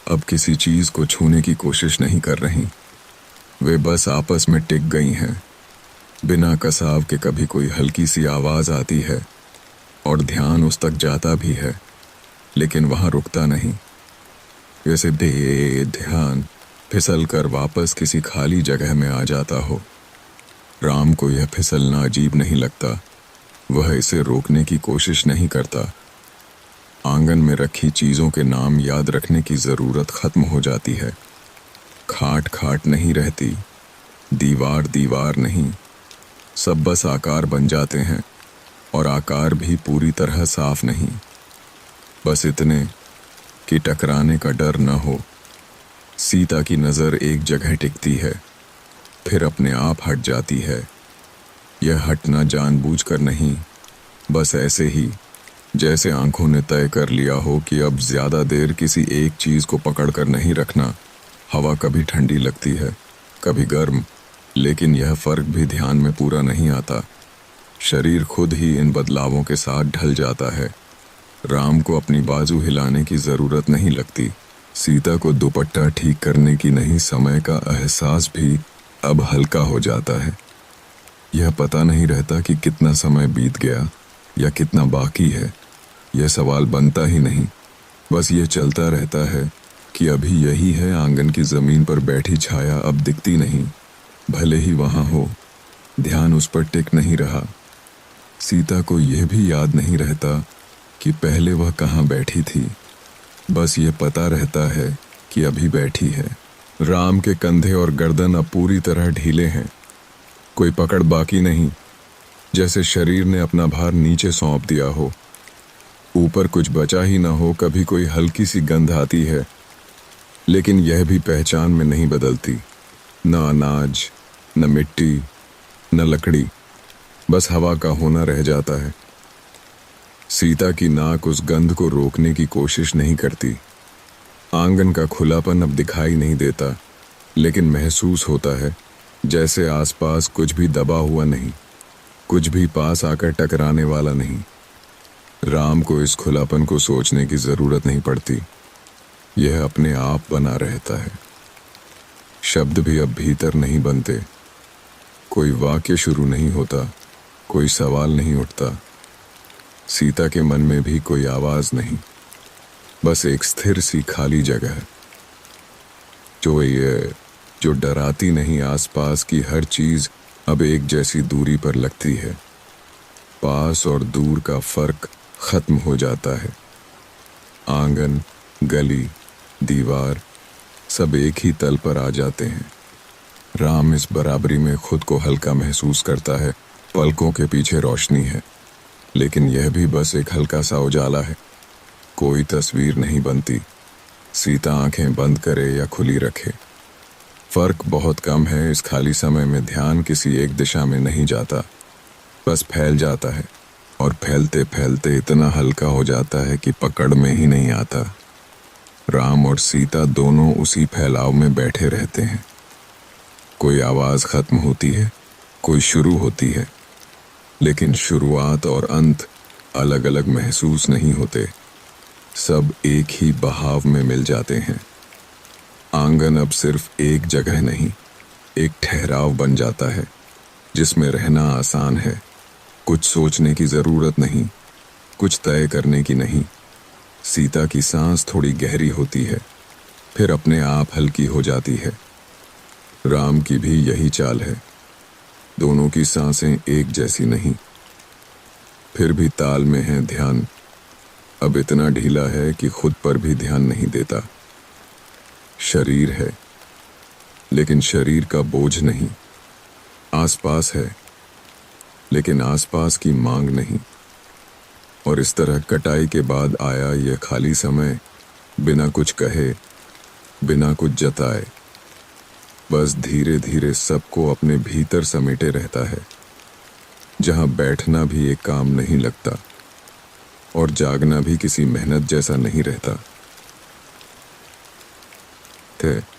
अब किसी चीज को छूने की कोशिश नहीं कर रहीं। वे बस आपस में टिक गई हैं। बिना कसाव के कभी कोई हल्की सी आवाज आती है और ध्यान उस तक जाता भी है, लेकिन वहां रुकता नहीं। जैसे ध्यान फिसल कर वापस किसी खाली जगह में आ जाता हो। राम को यह फिसलना अजीब नहीं लगता। वह इसे रोकने की कोशिश नहीं करता। आंगन में रखी चीजों के नाम याद रखने की जरूरत खत्म हो जाती है। खाट खाट नहीं रहती, दीवार दीवार नहीं। सब बस आकार बन जाते हैं, और आकार भी पूरी तरह साफ नहीं। बस इतने कि टकराने का डर न हो। सीता की नजर एक जगह टिकती है, फिर अपने आप हट जाती है। यह हटना जानबूझकर नहीं, बस ऐसे ही, जैसे आंखों ने तय कर लिया हो कि अब ज्यादा देर किसी एक चीज को पकड़कर नहीं रखना। हवा कभी ठंडी लगती है, कभी गर्म, लेकिन यह फर्क भी ध्यान में पूरा नहीं आता। शरीर खुद ही इन बदलावों के साथ ढल जाता है। राम को अपनी बाजू हिलाने की जरूरत नहीं लगती। सीता को दुपट्टा ठीक करने की नहीं, समय का एहसास भी अब हल्का हो जाता है। यह पता नहीं रहता कि कितना समय बीत गया या कितना बाकी है। यह सवाल बनता ही नहीं। बस ये चलता रहता है कि अभी यही है। आंगन की जमीन पर बैठी छाया अब दिखती नहीं, भले ही वहां हो। ध्यान उस पर टिक नहीं रहा। सीता को यह भी याद नहीं रहता कि पहले वह कहाँ बैठी थी। बस ये पता रहता है कि अभी बैठी है। राम के कंधे और गर्दन अब पूरी तरह ढीले हैं। कोई पकड़ बाकी नहीं, जैसे शरीर ने अपना भार नीचे सौंप दिया हो। ऊपर कुछ बचा ही ना हो। कभी कोई हल्की सी गंध आती है, लेकिन यह भी पहचान में नहीं बदलती। न अनाज, न मिट्टी, न लकड़ी, बस हवा का होना रह जाता है। सीता की नाक उस गंध को रोकने की कोशिश नहीं करती। आंगन का खुलापन अब दिखाई नहीं देता, लेकिन महसूस होता है जैसे आसपास कुछ भी दबा हुआ नहीं, कुछ भी पास आकर टकराने वाला नहीं। राम को इस खुलापन को सोचने की जरूरत नहीं पड़ती। यह अपने आप बना रहता है। शब्द भी अब भीतर नहीं बनते। कोई वाक्य शुरू नहीं होता, कोई सवाल नहीं उठता। सीता के मन में भी कोई आवाज नहीं, बस एक स्थिर सी खाली जगह जो डराती नहीं। आसपास की हर चीज अब एक जैसी दूरी पर लगती है। पास और दूर का फर्क खत्म हो जाता है। आंगन, गली, दीवार, सब एक ही तल पर आ जाते हैं। राम इस बराबरी में खुद को हल्का महसूस करता है। पलकों के पीछे रोशनी है, लेकिन यह भी बस एक हल्का सा उजाला है। कोई तस्वीर नहीं बनती। सीता आंखें बंद करे या खुली रखे, फर्क बहुत कम है। इस खाली समय में ध्यान किसी एक दिशा में नहीं जाता, बस फैल जाता है, और फैलते फैलते इतना हल्का हो जाता है कि पकड़ में ही नहीं आता। राम और सीता दोनों उसी फैलाव में बैठे रहते हैं। कोई आवाज खत्म होती है, कोई शुरू होती है, लेकिन शुरुआत और अंत अलग अलग महसूस नहीं होते। सब एक ही बहाव में मिल जाते हैं। आंगन अब सिर्फ एक जगह नहीं, एक ठहराव बन जाता है, जिसमें रहना आसान है। कुछ सोचने की जरूरत नहीं, कुछ तय करने की नहीं। सीता की सांस थोड़ी गहरी होती है, फिर अपने आप हल्की हो जाती है। राम की भी यही चाल है। दोनों की सांसें एक जैसी नहीं, फिर भी ताल में है ध्यान। अब इतना ढीला है कि खुद पर भी ध्यान नहीं देता। शरीर है, लेकिन शरीर का बोझ नहीं। आसपास है, लेकिन आसपास की मांग नहीं। और इस तरह कटाई के बाद आया यह खाली समय बिना कुछ कहे, बिना कुछ जताए, बस धीरे धीरे सबको अपने भीतर समेटे रहता है, जहां बैठना भी एक काम नहीं लगता और जागना भी किसी मेहनत जैसा नहीं रहता। थे